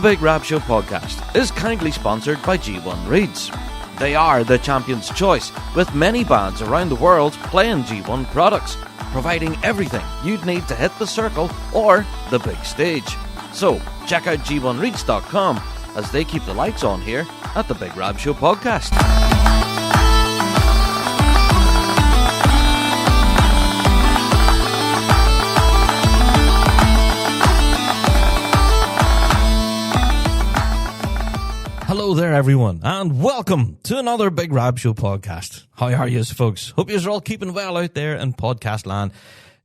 Big Rab Show Podcast is kindly sponsored by G1 Reeds. They are the champion's choice, with many bands around the world playing G1 products, providing everything you'd need to hit the circle or the big stage. So, check out g1reeds.com as they keep the lights on here at the Big Rab Show Podcast. Hello there, everyone, and welcome to another Big Rab Show podcast. How are you, folks? Hope you're all keeping well out there in podcast land.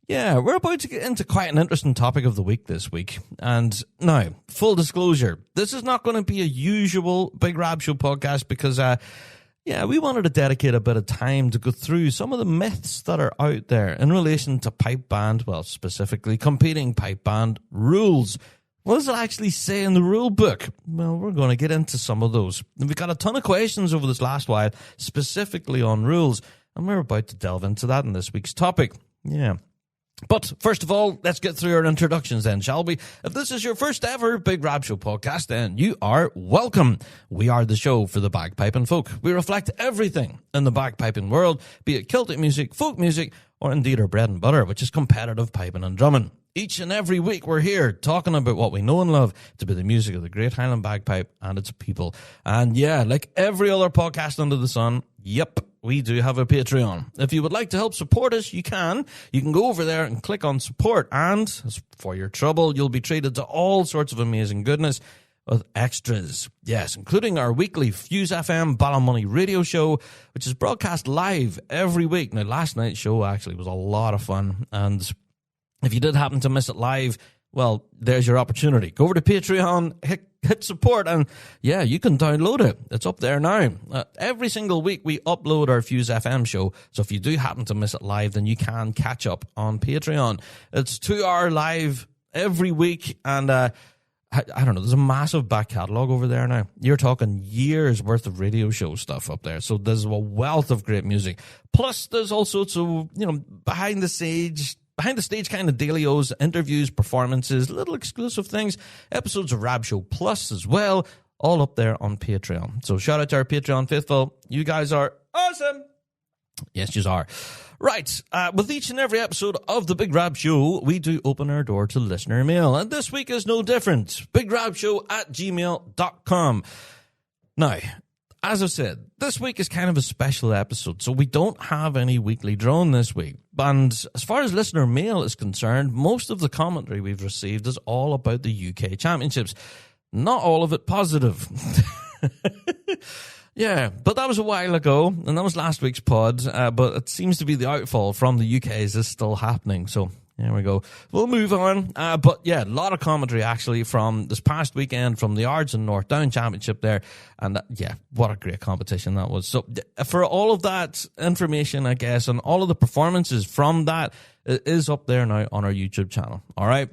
Yeah, we're about to get into quite an interesting topic of the week this week. And now, full disclosure, this is not going to be a usual Big Rab Show podcast because, we wanted to dedicate a bit of time to go through some of the myths that are out there in relation to pipe band, well, specifically competing pipe band rules. What does it actually say in the rule book? Well, we're going to get into some of those. And we've got a ton of questions over this last while, specifically on rules, and we're about to delve into that in this week's topic. Yeah. But first of all, let's get through our introductions then, shall we? If this is your first ever Big Rab Show podcast, then you are welcome. We are the show for the bagpiping folk. We reflect everything in the bagpiping world, be it Celtic music, folk music, or indeed our bread and butter, which is competitive piping and drumming. Each and every week we're here talking about what we know and love to be the music of the Great Highland Bagpipe and its people. And yeah, like every other podcast under the sun, yep, we do have a Patreon. If you would like to help support us, you can. You can go over there and click on support. And for your trouble, you'll be treated to all sorts of amazing goodness with extras. Yes, including our weekly Fuse FM Ballymoney radio show, which is broadcast live every week. Now, last night's show actually was a lot of fun, and if you did happen to miss it live, well, there's your opportunity. Go over to Patreon, hit support, and yeah, you can download it. It's up there now. Every single week we upload our Fuse FM show, so if you do happen to miss it live, then you can catch up on Patreon. It's 2-hour live every week, and I don't know, there's a massive back catalogue over there now. You're talking years worth of radio show stuff up there, so there's a wealth of great music. Plus, there's all sorts of, behind the stage kind of dailios, interviews, performances, little exclusive things, episodes of Rab Show Plus as well, all up there on Patreon. So shout out to our Patreon faithful. You guys are awesome. Yes, you are. Right, with each and every episode of the Big Rab Show, we do open our door to listener mail. And this week is no different. bigrabshow@gmail.com. Now, as I said, this week is kind of a special episode, so we don't have any weekly drone this week. And as far as listener mail is concerned, most of the commentary we've received is all about the UK Championships. Not all of it positive. Yeah, but that was a while ago, and that was last week's pod, but it seems to be the outfall from the UKs is still happening, so there we go. We'll move on. But yeah, a lot of commentary actually from this past weekend from the Ards and North Down Championship there. And yeah, what a great competition that was. So for all of that information, I guess, and all of the performances from that, it is up there now on our YouTube channel. All right.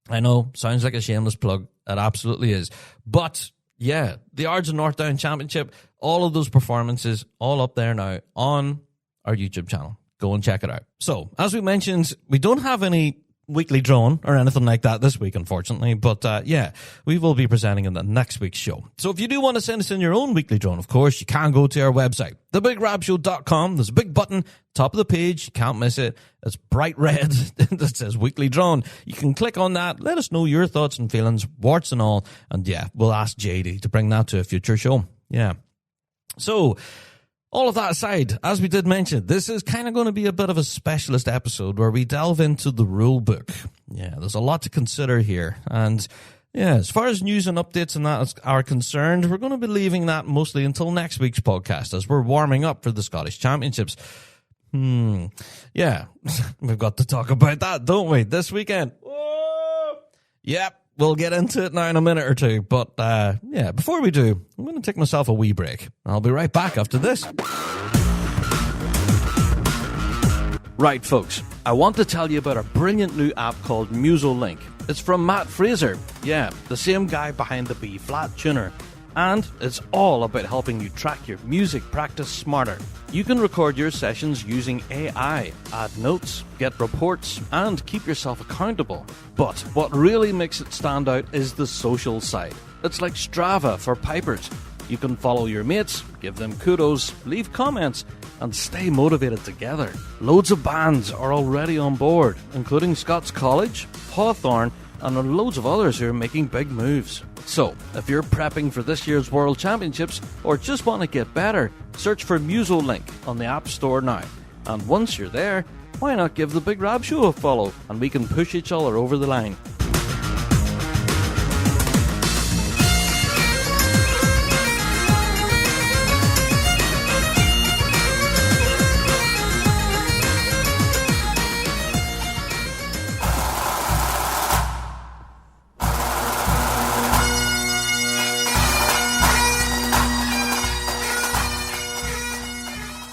I know, sounds like a shameless plug. It absolutely is. But yeah, the Ards and North Down Championship, all of those performances, all up there now on our YouTube channel. Go and check it out. So, as we mentioned, we don't have any weekly drone or anything like that this week, unfortunately. But, we will be presenting in the next week's show. So, if you do want to send us in your own weekly drone, of course, you can go to our website, thebigrabshow.com. There's a big button, top of the page. You can't miss it. It's bright red that says weekly drone. You can click on that. Let us know your thoughts and feelings, warts and all. And, yeah, we'll ask JD to bring that to a future show. Yeah. So, all of that aside, as we did mention, this is kind of going to be a bit of a specialist episode where we delve into the rule book. Yeah, there's a lot to consider here. And yeah, as far as news and updates and that are concerned, we're going to be leaving that mostly until next week's podcast as we're warming up for the Scottish Championships. Yeah, we've got to talk about that, don't we, this weekend? Whoa! Yep. We'll get into it now in a minute or two, but before we do, I'm going to take myself a wee break. I'll be right back after this. Right, folks, I want to tell you about a brilliant new app called MusoLink. It's from Matt Fraser. Yeah, the same guy behind the B-flat tuner. And it's all about helping you track your music practice smarter. You can record your sessions using AI, add notes, get reports, and keep yourself accountable. But what really makes it stand out is the social side. It's like Strava for pipers. You can follow your mates, give them kudos, leave comments, and stay motivated together. Loads of bands are already on board, including Scots College, Hawthorne, and loads of others who are making big moves. So, if you're prepping for this year's World Championships or just want to get better, search for MusoLink on the App Store now. And once you're there, why not give the Big Rab Show a follow and we can push each other over the line.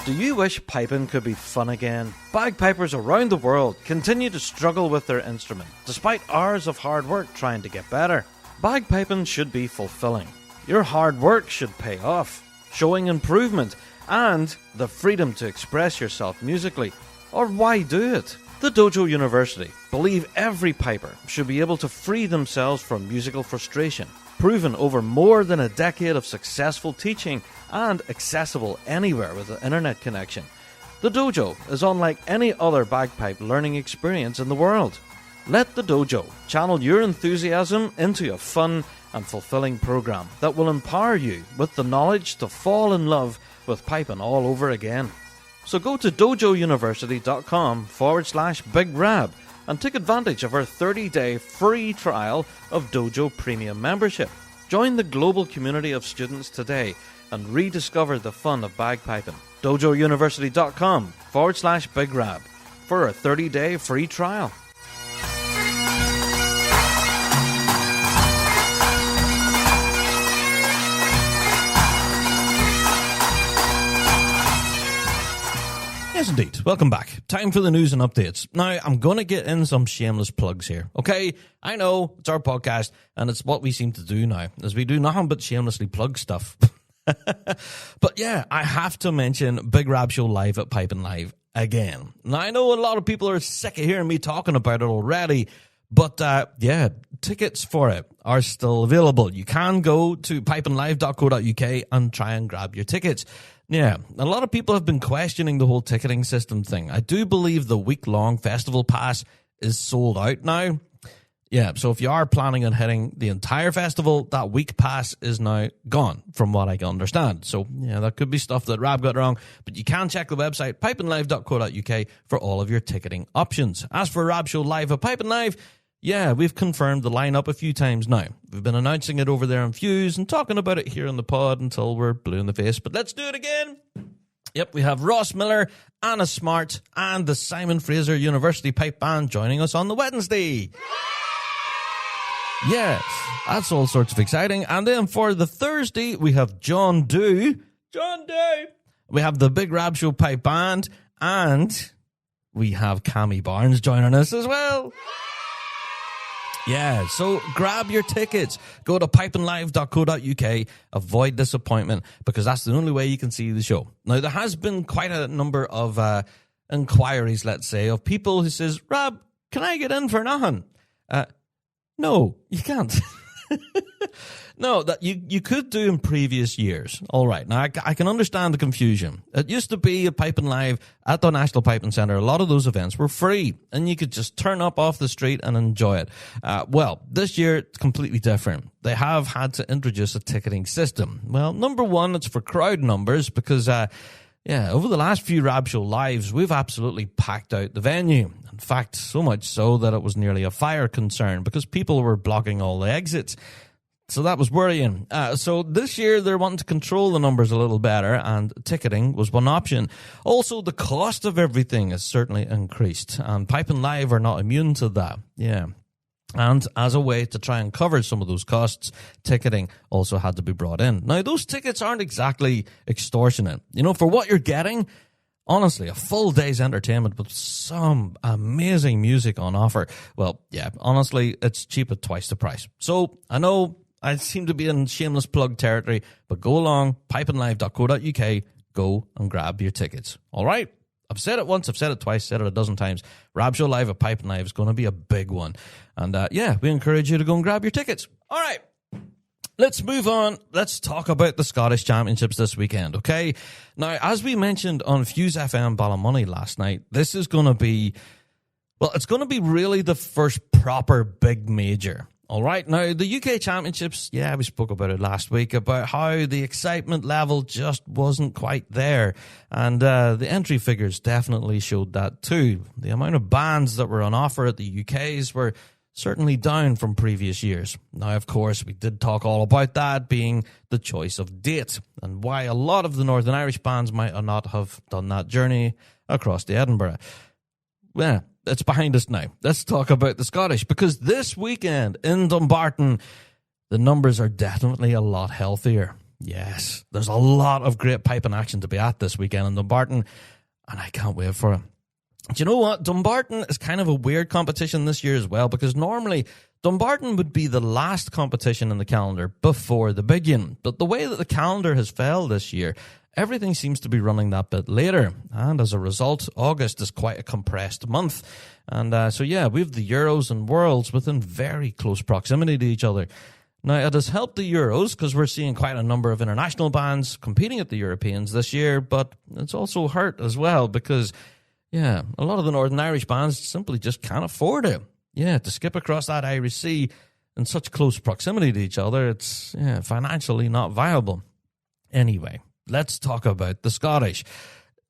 Do you wish piping could be fun again? Bagpipers around the world continue to struggle with their instrument, despite hours of hard work trying to get better. Bagpiping should be fulfilling. Your hard work should pay off, showing improvement and the freedom to express yourself musically. Or why do it? The Dojo University believe every piper should be able to free themselves from musical frustration, proven over more than a decade of successful teaching and accessible anywhere with an internet connection. The Dojo is unlike any other bagpipe learning experience in the world. Let the Dojo channel your enthusiasm into a fun and fulfilling program that will empower you with the knowledge to fall in love with piping all over again. So go to dojouniversity.com/Big Rab and take advantage of our 30-day free trial of Dojo Premium membership. Join the global community of students today and rediscover the fun of bagpiping. dojouniversity.com/Big Rab for a 30-day free trial. Yes, indeed. Welcome back. Time for the news and updates. Now, I'm going to get in some shameless plugs here, okay? I know, it's our podcast, and it's what we seem to do now, as we do nothing but shamelessly plug stuff. But yeah, I have to mention Big Rab Show Live at Piping Live again. Now, I know a lot of people are sick of hearing me talking about it already, but yeah, tickets for it are still available. You can go to pipinglive.co.uk and try and grab your tickets. Yeah, a lot of people have been questioning the whole ticketing system thing. I do believe the week-long festival pass is sold out now. Yeah, so if you are planning on hitting the entire festival, that week pass is now gone, from what I can understand. So, yeah, that could be stuff that Rab got wrong, but you can check the website, pipinglive.co.uk, for all of your ticketing options. As for Rab Show Live at Piping Live, yeah, we've confirmed the lineup a few times now. We've been announcing it over there on Fuse and talking about it here on the pod until we're blue in the face. But let's do it again. Yep, we have Ross Miller, Anna Smart, and the Simon Fraser University Pipe Band joining us on the Wednesday. Yes, that's all sorts of exciting. And then for the Thursday, we have John Dew. We have the Big Rab Show Pipe Band, and we have Cammy Barnes joining us as well. Yeah, so grab your tickets. Go to pipinglive.co.uk. Avoid disappointment, because that's the only way you can see the show. Now, there has been quite a number of inquiries, let's say, of people who says, Rab, can I get in for nothing? No, you can't. No, that you could do in previous years. All right. Now, I can understand the confusion. It used to be a Piping Live at the National Piping Centre. A lot of those events were free, and you could just turn up off the street and enjoy it. Well, this year, it's completely different. They have had to introduce a ticketing system. Well, number one, it's for crowd numbers, because, over the last few Rab Show Lives, we've absolutely packed out the venue. In fact, so much so that it was nearly a fire concern, because people were blocking all the exits. So that was worrying. So this year they're wanting to control the numbers a little better, and ticketing was one option. Also, the cost of everything has certainly increased, and Piping Live are not immune to that. Yeah. And as a way to try and cover some of those costs, ticketing also had to be brought in. Now, those tickets aren't exactly extortionate. You know, for what you're getting, honestly, a full day's entertainment with some amazing music on offer. Well, yeah, honestly, it's cheap at twice the price. So I know I seem to be in shameless plug territory, but go along, pipeandlive.co.uk, go and grab your tickets. All right? I've said it once, I've said it twice, said it a dozen times. Rab Show Live at Pipe and Live is going to be a big one. And we encourage you to go and grab your tickets. All right. Let's move on. Let's talk about the Scottish Championships this weekend, okay? Now, as we mentioned on Fuse FM Ballymoney last night, this is going to be, well, it's going to be really the first proper big major. All right. Now, the UK Championships, we spoke about it last week, about how the excitement level just wasn't quite there. And the entry figures definitely showed that too. The amount of bands that were on offer at the UKs were certainly down from previous years. Now, of course, we did talk all about that being the choice of date and why a lot of the Northern Irish bands might not have done that journey across to Edinburgh. Well, it's behind us now. Let's talk about the Scottish, because this weekend in Dumbarton, the numbers are definitely a lot healthier. Yes, there's a lot of great piping action to be at this weekend in Dumbarton, and I can't wait for it. Do you know what? Dumbarton is kind of a weird competition this year as well, because normally Dumbarton would be the last competition in the calendar before the big one. But the way that the calendar has fell this year, everything seems to be running that bit later. And as a result, August is quite a compressed month. And we have the Euros and Worlds within very close proximity to each other. Now, it has helped the Euros because we're seeing quite a number of international bands competing at the Europeans this year, but it's also hurt as well because a lot of the Northern Irish bands simply just can't afford it. Yeah, to skip across that Irish Sea in such close proximity to each other, it's financially not viable. Anyway, let's talk about the Scottish.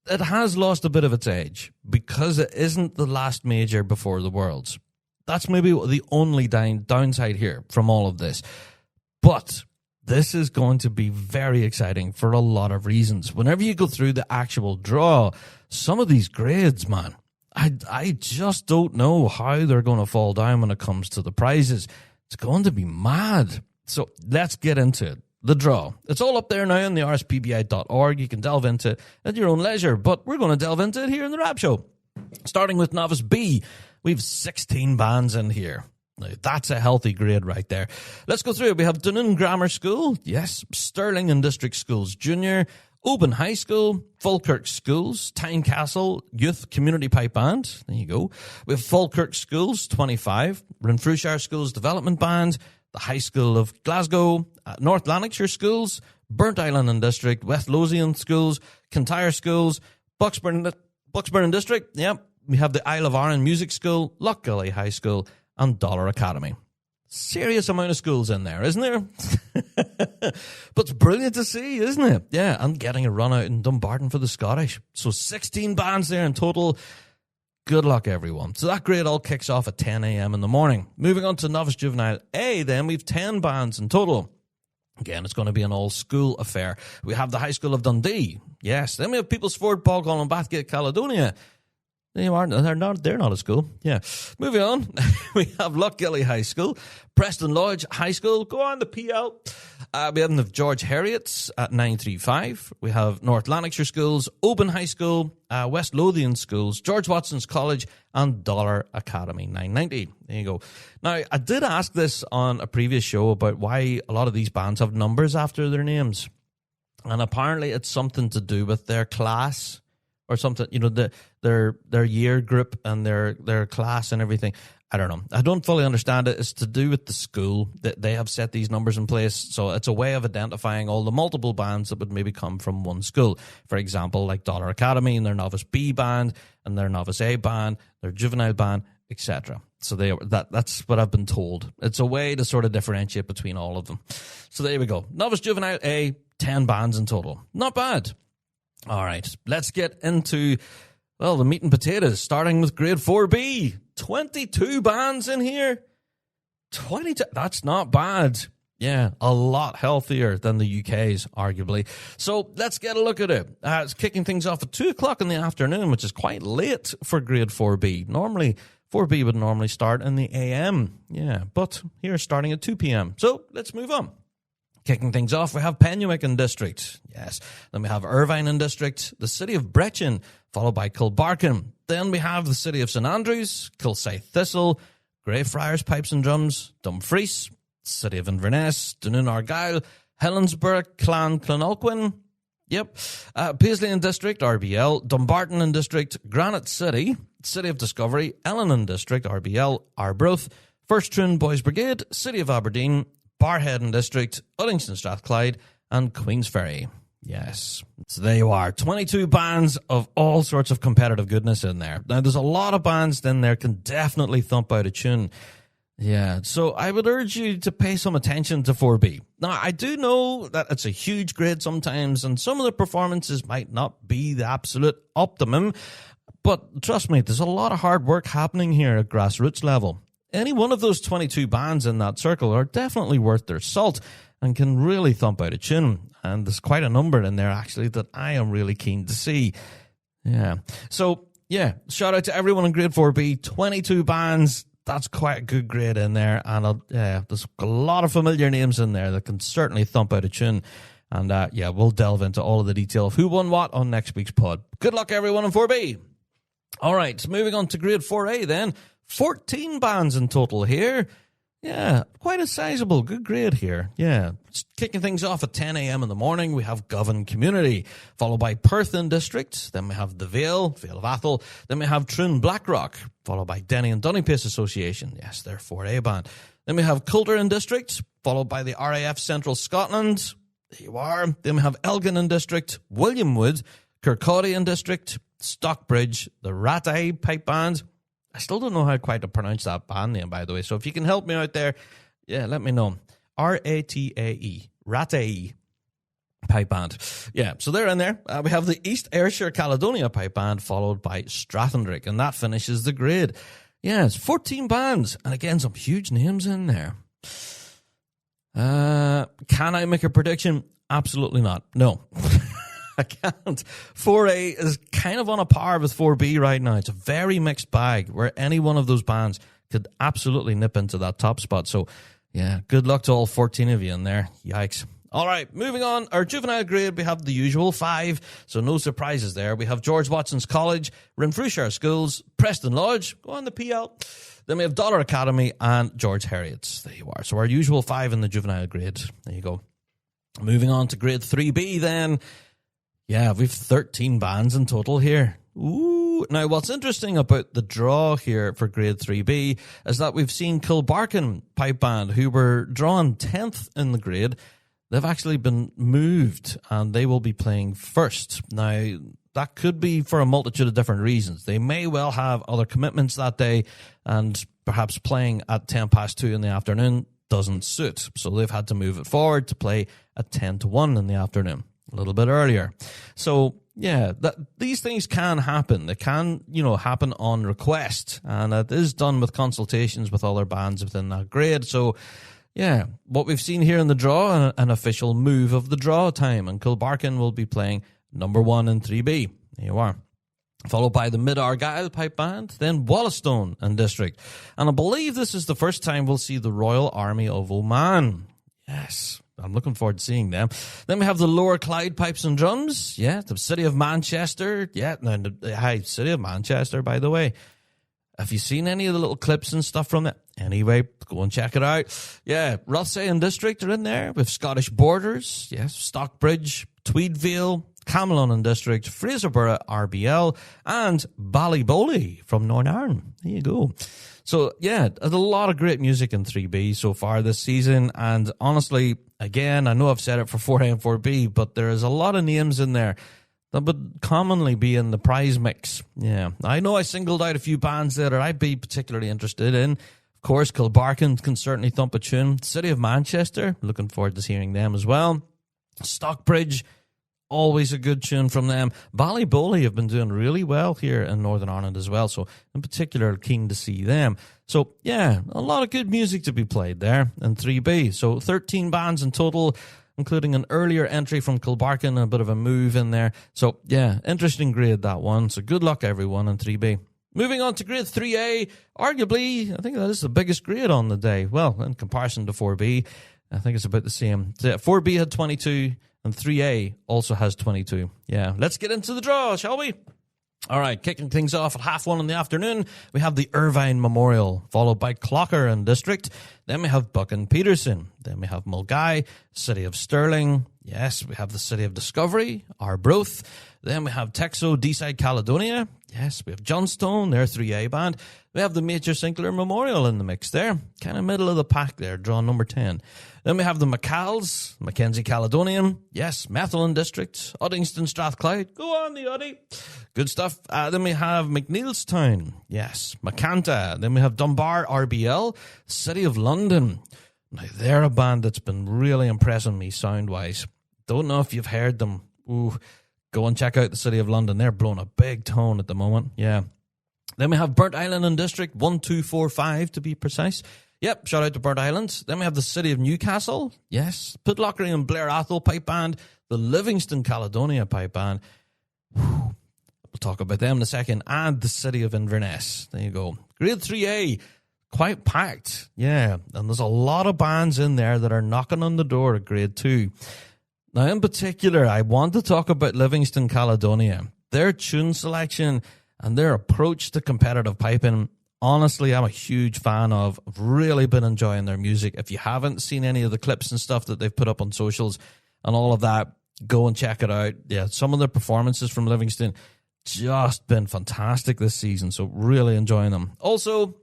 It has lost a bit of its edge because it isn't the last major before the Worlds. That's maybe the only downside here from all of this. But this is going to be very exciting for a lot of reasons. Whenever you go through the actual draw, some of these grades, man, I just don't know how they're going to fall down when it comes to the prizes. It's going to be mad. So let's get into it. The draw. It's all up there now on the RSPBA.org. You can delve into it at your own leisure, but we're going to delve into it here in the Rab Show. Starting with Novice B, we have 16 bands in here. Now, that's a healthy grade right there. Let's go through it. We have Dunoon Grammar School, yes, Stirling and District Schools Junior, Oban High School, Falkirk Schools, Tynecastle Youth Community Pipe Band. There you go. We have Falkirk Schools, 25, Renfrewshire Schools Development Band, the High School of Glasgow, North Lanarkshire Schools, Burnt Island and District, West Lothian Schools, Kintyre Schools, Bucksburn District, we have the Isle of Arran Music School, Lochgilly High School, and Dollar Academy. Serious amount of schools in there, isn't there? But it's brilliant to see, isn't it? Yeah, and getting a run out in Dumbarton for the Scottish. So 16 bands there in total. Good luck, everyone. So that grade all kicks off at 10 a.m. in the morning. Moving on to Novice Juvenile A, then we've 10 bands in total. Again, it's going to be an all-school affair. We have the High School of Dundee. Yes. Then we have Peoplesford, Ballgall, and Bathgate, Caledonia. They're not a school. Yeah. Moving on, we have Lochgilly High School, Preston Lodge High School. Go on, the PL. We have the George Heriot's at 935. We have North Lanarkshire Schools, Oban High School, West Lothian Schools, George Watson's College, and Dollar Academy 990. There you go. Now, I did ask this on a previous show about why a lot of these bands have numbers after their names. And apparently it's something to do with their class or something, their year group and their class and everything. I don't know. I don't fully understand it. It's to do with the school that they have set these numbers in place. So it's a way of identifying all the multiple bands that would maybe come from one school. For example, like Dollar Academy and their Novice B band and their Novice A band, their Juvenile band, etc. So that's what I've been told. It's a way to sort of differentiate between all of them. So there we go. Novice Juvenile A, 10 bands in total. Not bad. All right, let's get into, the meat and potatoes, starting with grade 4B. 22 bands in here. 22, that's not bad. Yeah, a lot healthier than the UK's, arguably. So let's get a look at it. It's kicking things off at 2 o'clock in the afternoon, which is quite late for grade 4B. Normally, 4B would normally start in the AM. Yeah, but here starting at 2 p.m. So let's move on. Kicking things off, we have Penywick in District. Yes. Then we have Irvine in District, the city of Brechin, followed by Kilbarchan. Then we have the city of St Andrews, Kilsyth Thistle, Greyfriars Pipes and Drums, Dumfries, City of Inverness, Dunoon Argyll, Helensburgh, Clonalquin. Yep. Paisley and District, RBL. Dumbarton and District, Granite City. City of Discovery, Ellen and District, RBL. Arbroath, First Troon Boys Brigade, City of Aberdeen, Barhead and District, Uddingston Strathclyde, and Queensferry. Yes. So there you are. 22 bands of all sorts of competitive goodness in there. Now, there's a lot of bands in there can definitely thump out a tune. Yeah, so I would urge you to pay some attention to 4B. Now, I do know that it's a huge grade sometimes, and some of the performances might not be the absolute optimum, but trust me, there's a lot of hard work happening here at grassroots level. Any one of those 22 bands in that circle are definitely worth their salt and can really thump out a tune. And there's quite a number in there, actually, that I am really keen to see. Yeah. So, yeah, shout out to everyone in Grade 4B. 22 bands. That's quite a good grade in there. And there's a lot of familiar names in there that can certainly thump out a tune. And, we'll delve into all of the detail of who won what on next week's pod. Good luck, everyone, in 4B. All right, moving on to Grade 4A then. 14 bands in total here. Yeah, quite a sizable, good grade here. Yeah, kicking things off at 10 a.m. in the morning, we have Govan Community, followed by Perth in District. Then we have the Vale of Athol. Then we have Troon Blackrock, followed by Denny and Dunnypace Association. Yes, they're 4A band. Then we have Coulter in District, followed by the RAF Central Scotland. There you are. Then we have Elgin in District, Williamwood, Kirkcaldy in District, Stockbridge, the Ratae Pipe Band. I still don't know how quite to pronounce that band name, by the way. So if you can help me out there, yeah, let me know. Ratae, Ratae Pipe Band. Yeah, so they're in there. We have the East Ayrshire Caledonia Pipe Band, followed by Strathendrick, and that finishes the grade. Yeah, it's 14 bands, and again, some huge names in there. Can I make a prediction? Absolutely not. No. I can't. 4A is kind of on a par with 4B right now. It's a very mixed bag where any one of those bands could absolutely nip into that top spot. So, yeah, good luck to all 14 of you in there. Yikes. All right, moving on. Our juvenile grade, we have the usual 5, so no surprises there. We have George Watson's College, Renfrewshire Schools, Preston Lodge, go on the PL. Then we have Dollar Academy and George Heriot's. There you are. So our usual 5 in the juvenile grade. There you go. Moving on to grade 3B then. Yeah, we've 13 bands in total here. Ooh. Now, what's interesting about the draw here for grade 3B is that we've seen Kilbarcan Pipe Band, who were drawn 10th in the grade. They've actually been moved, and they will be playing first. Now, that could be for a multitude of different reasons. They may well have other commitments that day, and perhaps playing at 10 past 2 in the afternoon doesn't suit. So they've had to move it forward to play at 10 to 1 in the afternoon. A little bit earlier. So, yeah, these things can happen. They can, happen on request. And it is done with consultations with other bands within that grade. So, yeah, what we've seen here in the draw, an official move of the draw time. And Kilbarcan will be playing number 1 in 3B. There you are. Followed by the Mid-Argyll Pipe Band, then Wallastone and District. And I believe this is the first time we'll see the Royal Army of Oman. Yes. I'm looking forward to seeing them. Then we have the Lower Clyde Pipes and Drums. Yeah, the City of Manchester. Yeah, hi, City of Manchester, by the way. Have you seen any of the little clips and stuff from that? Anyway, go and check it out. Yeah, Rothesay and District are in there. We have Scottish Borders. Yes, Stockbridge, Tweedvale, Camelon and District, Fraserburgh RBL, and Ballyboley from Northern Ireland. There you go. So, yeah, there's a lot of great music in 3B so far this season. And honestly, again, I know I've said it for 4A and 4B, but there is a lot of names in there that would commonly be in the prize mix. Yeah, I know I singled out a few bands there that I'd be particularly interested in. Of course, Kilbarcan can certainly thump a tune. City of Manchester, looking forward to hearing them as well. Stockbridge, always a good tune from them. Ballyboley have been doing really well here in Northern Ireland as well, so in particular, keen to see them. So, yeah, a lot of good music to be played there in 3B. So, 13 bands in total, including an earlier entry from Kilbarcan and a bit of a move in there. So, yeah, interesting grade, that one. So, good luck, everyone, in 3B. Moving on to grade 3A, arguably, I think that is the biggest grade on the day. Well, in comparison to 4B, I think it's about the same. 4B had 22, and 3A also has 22. Yeah, let's get into the draw, shall we? All right, kicking things off at 1:30 in the afternoon, we have the Irvine Memorial, followed by Clocker and District. Then we have Buck and Peterson. Then we have Mulgai, City of Stirling. Yes, we have the City of Discovery, Arbroath. Then we have Texo, Deeside, Caledonia. Yes, we have Johnstone, their 3A band. We have the Major Sinclair Memorial in the mix there. Kind of middle of the pack there, draw number 10. Then we have the McCalls, Mackenzie Caledonian. Yes, Methuen District, Uddingston, Strathclyde. Go on, the Uddy. Good stuff. Then we have McNeilstown. Yes, Macanta. Then we have Dunbar, RBL, City of London. Now, they're a band that's been really impressing me sound-wise. Don't know if you've heard them. Ooh, go and check out the City of London. They're blowing a big tone at the moment. Yeah. Then we have Burnt Island and District 1245 to be precise. Yep, shout out to Burnt Island. Then we have the City of Newcastle. Yes. Pitlochry and Blair Athol Pipe Band. The Livingston Caledonia Pipe Band. Whew. We'll talk about them in a second. And the City of Inverness. There you go. Grade 3A. Quite packed. Yeah. And there's a lot of bands in there that are knocking on the door at Grade 2. Now, in particular, I want to talk about Livingston Caledonia. Their tune selection and their approach to competitive piping, honestly, I'm a huge fan of. I've really been enjoying their music. If you haven't seen any of the clips and stuff that they've put up on socials and all of that, go and check it out. Yeah, some of the performances from Livingston just been fantastic this season, so really enjoying them. Also,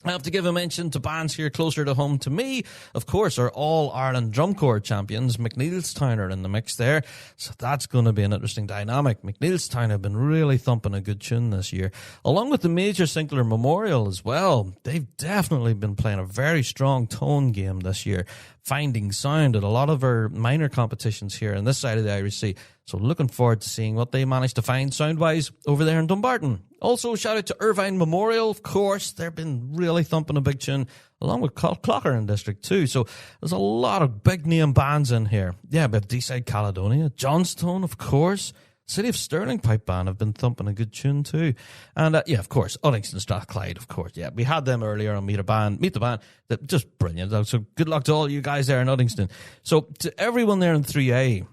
I have to give a mention to bands here closer to home to me. Of course, our All-Ireland Drum Corps champions, McNeilstown, are in the mix there. So that's going to be an interesting dynamic. McNeilstown have been really thumping a good tune this year. Along with the Major Sinclair Memorial as well. They've definitely been playing a very strong tone game this year, finding sound at a lot of our minor competitions here on this side of the Irish Sea. So looking forward to seeing what they manage to find sound-wise over there in Dumbarton. Also, shout out to Irvine Memorial, of course. They've been really thumping a big tune, along with Clocker in District 2. So there's a lot of big-name bands in here. Yeah, we have Deeside Caledonia, Johnstone, of course. City of Stirling Pipe Band have been thumping a good tune too. And, yeah, of course, Uddingston Strathclyde, of course. Yeah, we had them earlier on Meet the Band. They're just brilliant. So good luck to all you guys there in Uddingston. So to everyone there in 3A,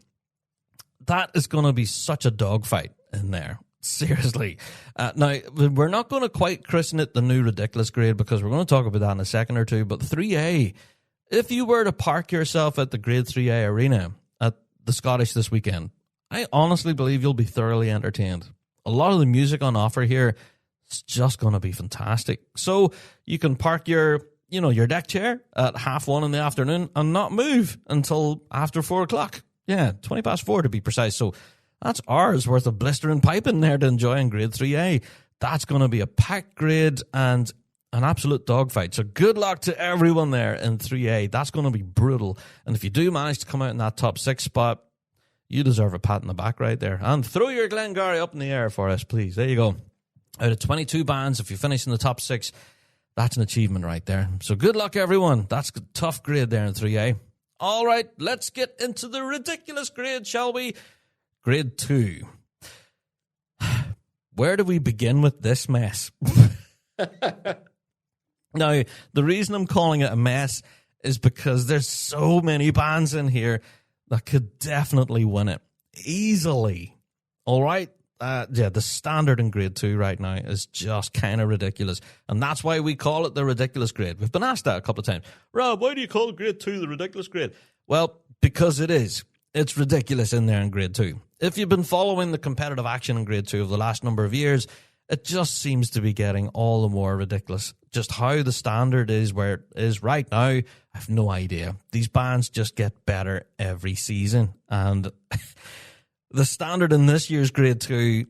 that is going to be such a dogfight in there. Seriously. Now, we're not going to quite christen it the new ridiculous grade because we're going to talk about that in a second or two. But 3A, if you were to park yourself at the grade 3A arena at the Scottish this weekend, I honestly believe you'll be thoroughly entertained. A lot of the music on offer here is just going to be fantastic. So you can park your deck chair at 1:30 in the afternoon and not move until after 4 o'clock. Yeah, 4:20 to be precise. So that's hours worth of blistering piping there to enjoy in grade 3A. That's going to be a packed grade and an absolute dogfight. So good luck to everyone there in 3A. That's going to be brutal. And if you do manage to come out in that top 6 spot, you deserve a pat in the back right there. And throw your Glengarry up in the air for us, please. There you go. Out of 22 bands, if you finish in the top 6, that's an achievement right there. So good luck, everyone. That's a tough grade there in 3A. All right, let's get into the ridiculous grade, shall we? Grade 2. Where do we begin with this mess? Now, the reason I'm calling it a mess is because there's so many bands in here that could definitely win it. Easily. All right? The standard in grade 2 right now is just kind of ridiculous. And that's why we call it the ridiculous grade. We've been asked that a couple of times. Rob, why do you call grade 2 the ridiculous grade? Well, because it is. It's ridiculous in there in grade 2. If you've been following the competitive action in grade 2 of the last number of years, it just seems to be getting all the more ridiculous. Just how the standard is where it is right now, I have no idea. These bands just get better every season. And the standard in this year's grade 2,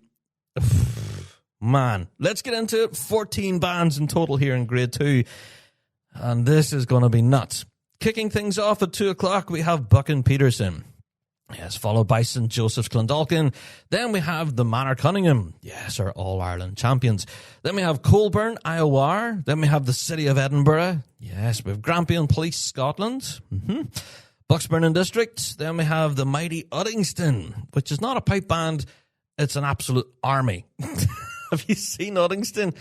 man, let's get into it. 14 bands in total here in grade 2. And this is going to be nuts. Kicking things off at 2 o'clock, we have Buck and Peterson. Yes, followed by St. Joseph's Clondalkin. Then we have the Manor Cunningham. Yes, our All-Ireland champions. Then we have Colburn, IOR. Then we have the City of Edinburgh. Yes, we have Grampian Police Scotland. Bucksburn and District. Then we have the mighty Uddingston, which is not a pipe band. It's an absolute army. Have you seen Uddingston?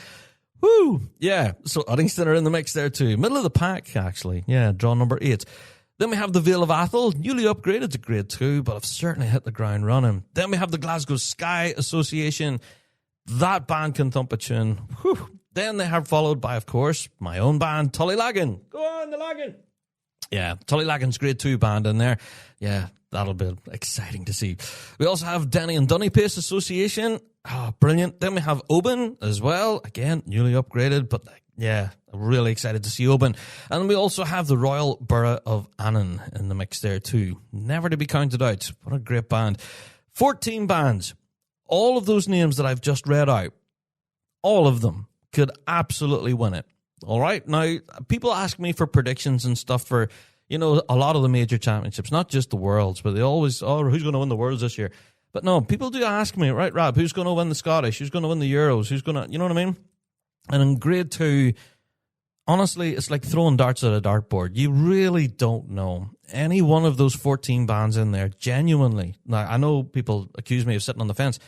Woo! Yeah, so Uddingston are in the mix there too. Middle of the pack, actually. Yeah, draw number 8. Then we have the Vale of Athol, newly upgraded to grade 2, but have certainly hit the ground running. Then we have the Glasgow Sky Association. that band can thump a tune. Whew. Then they have followed by, of course, my own band, Tullylaggin. Go on, the Laggin. Yeah, Tullylaggin's grade 2 band in there. Yeah, that'll be exciting to see. We also have Denny and Dunny Pace Association. Oh, brilliant. Then we have Oban as well. Again, newly upgraded, but yeah, really excited to see Oban. And we also have the Royal Borough of Annan in the mix there too. Never to be counted out. What a great band. 14 bands. All of those names that I've just read out, all of them could absolutely win it. All right. Now, people ask me for predictions and stuff for, a lot of the major championships, not just the Worlds, but they always, who's going to win the Worlds this year? But no, people do ask me, right, Rab, who's going to win the Scottish? Who's going to win the Euros? Who's going to, you know what I mean? And in grade 2, honestly, it's like throwing darts at a dartboard. You really don't know. Any one of those 14 bands in there, genuinely. Now, I know people accuse me of sitting on the fence,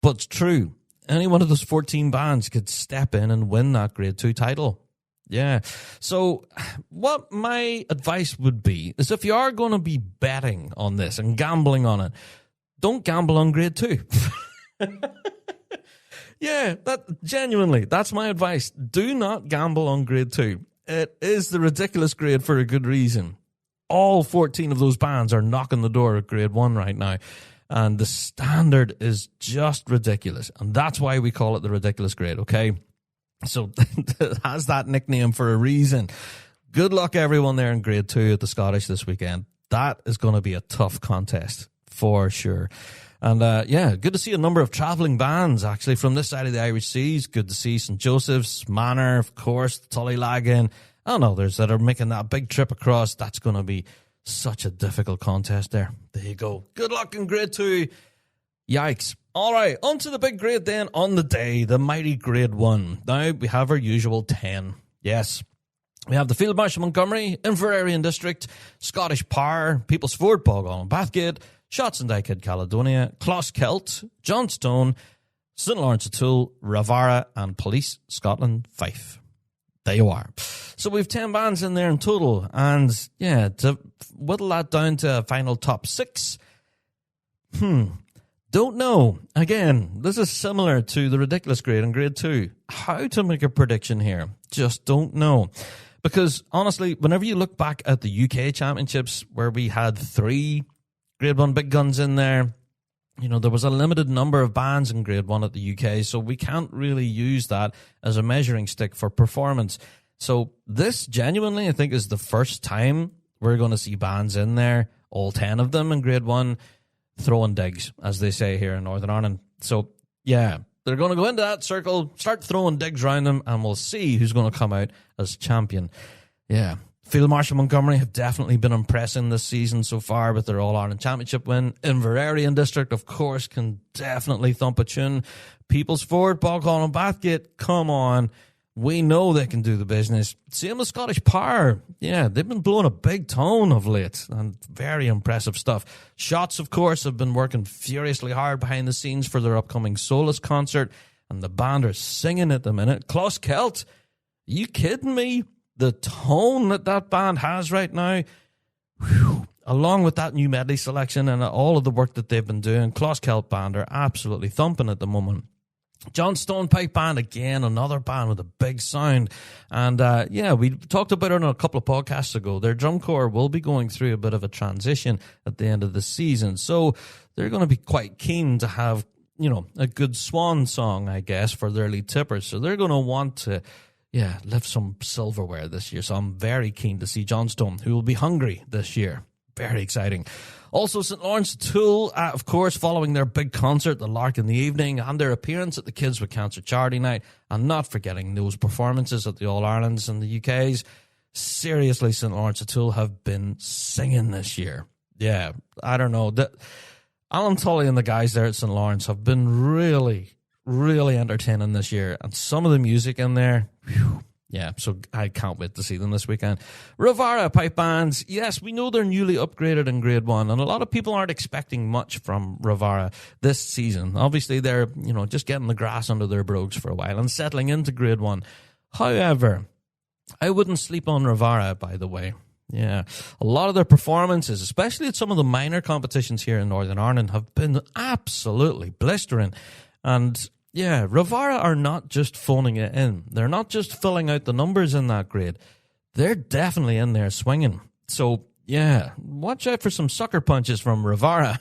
but it's true. Any one of those 14 bands could step in and win that grade 2 title. Yeah. So what my advice would be is if you are going to be betting on this and gambling on it, don't gamble on grade 2. Yeah, that's my advice. Do not gamble on grade 2. It is the ridiculous grade for a good reason. All 14 of those bands are knocking the door at grade 1 right now. And the standard is just ridiculous. And that's why we call it the ridiculous grade, okay? So it has that nickname for a reason. Good luck, everyone there in grade 2 at the Scottish this weekend. That is going to be a tough contest, for sure. And, good to see a number of travelling bands, actually, from this side of the Irish Seas. Good to see St. Joseph's, Manor, of course, Tullylaggin, and others that are making that big trip across. That's going to be such a difficult contest there. There you go. Good luck in grade 2. Yikes. All right, on to the big grade then on the day, the mighty grade 1. Now we have our usual 10. Yes. We have the Field Marshal Montgomery, Inverarian District, Scottish Power, People's Ford, Bogall and Bathgate, Shots and Dyke Caledonia, Closkelt, Johnstone, St. Lawrence O'Toole, Ravara, and Police Scotland Fife. There you are. So we've 10 bands in there in total. And yeah, to whittle that down to a final top 6, don't know. Again, this is similar to the ridiculous grade in grade 2. How to make a prediction here? Just don't know. Because honestly, whenever you look back at the UK Championships where we had 3 grade 1 big guns in there, there was a limited number of bands in grade 1 at the UK, so we can't really use that as a measuring stick for performance. So this genuinely, I think, is the first time we're going to see bands in there, all 10 of them in grade 1, throwing digs, as they say here in Northern Ireland. So, yeah, they're going to go into that circle, start throwing digs around them, and we'll see who's going to come out as champion. Yeah. Field Marshal Montgomery have definitely been impressing this season so far with their All-Ireland Championship win. Inverarian District, of course, can definitely thump a tune. People's Ford, Bogall and Bathgate, come on. We know they can do the business. Same with Scottish Power. Yeah, they've been blowing a big tone of late and very impressive stuff. Shots, of course, have been working furiously hard behind the scenes for their upcoming Solus concert, and the band are singing at the minute. Closkelt, are you kidding me? The tone that band has right now, along with that new medley selection and all of the work that they've been doing, Closkelt band are absolutely thumping at the moment. Johnstone Pipe Band, again, another band with a big sound. And, we talked about it on a couple of podcasts ago. Their drum corps will be going through a bit of a transition at the end of the season. So they're going to be quite keen to have, a good swan song, I guess, for their lead tippers. So they're going to want to, lift some silverware this year. So I'm very keen to see Johnstone, who will be hungry this year. Very exciting. Also, St. Lawrence O'Toole, of course, following their big concert, The Lark in the Evening, and their appearance at the Kids with Cancer Charity Night, and not forgetting those performances at the All-Irelands and the UKs. Seriously, St. Lawrence O'Toole have been singing this year. Yeah, I don't know. Alan Tully and the guys there at St. Lawrence have been really, really entertaining this year, and some of the music in there, yeah, so I can't wait to see them this weekend. Ravara Pipe Bands, yes, we know they're newly upgraded in grade 1, and a lot of people aren't expecting much from Ravara this season. Obviously, they're, just getting the grass under their brogues for a while and settling into grade 1. However, I wouldn't sleep on Ravara, by the way. Yeah, a lot of their performances, especially at some of the minor competitions here in Northern Ireland, have been absolutely blistering. And yeah, Rivara are not just phoning it in. They're not just filling out the numbers in that grade. They're definitely in there swinging. So, yeah, watch out for some sucker punches from Rivara.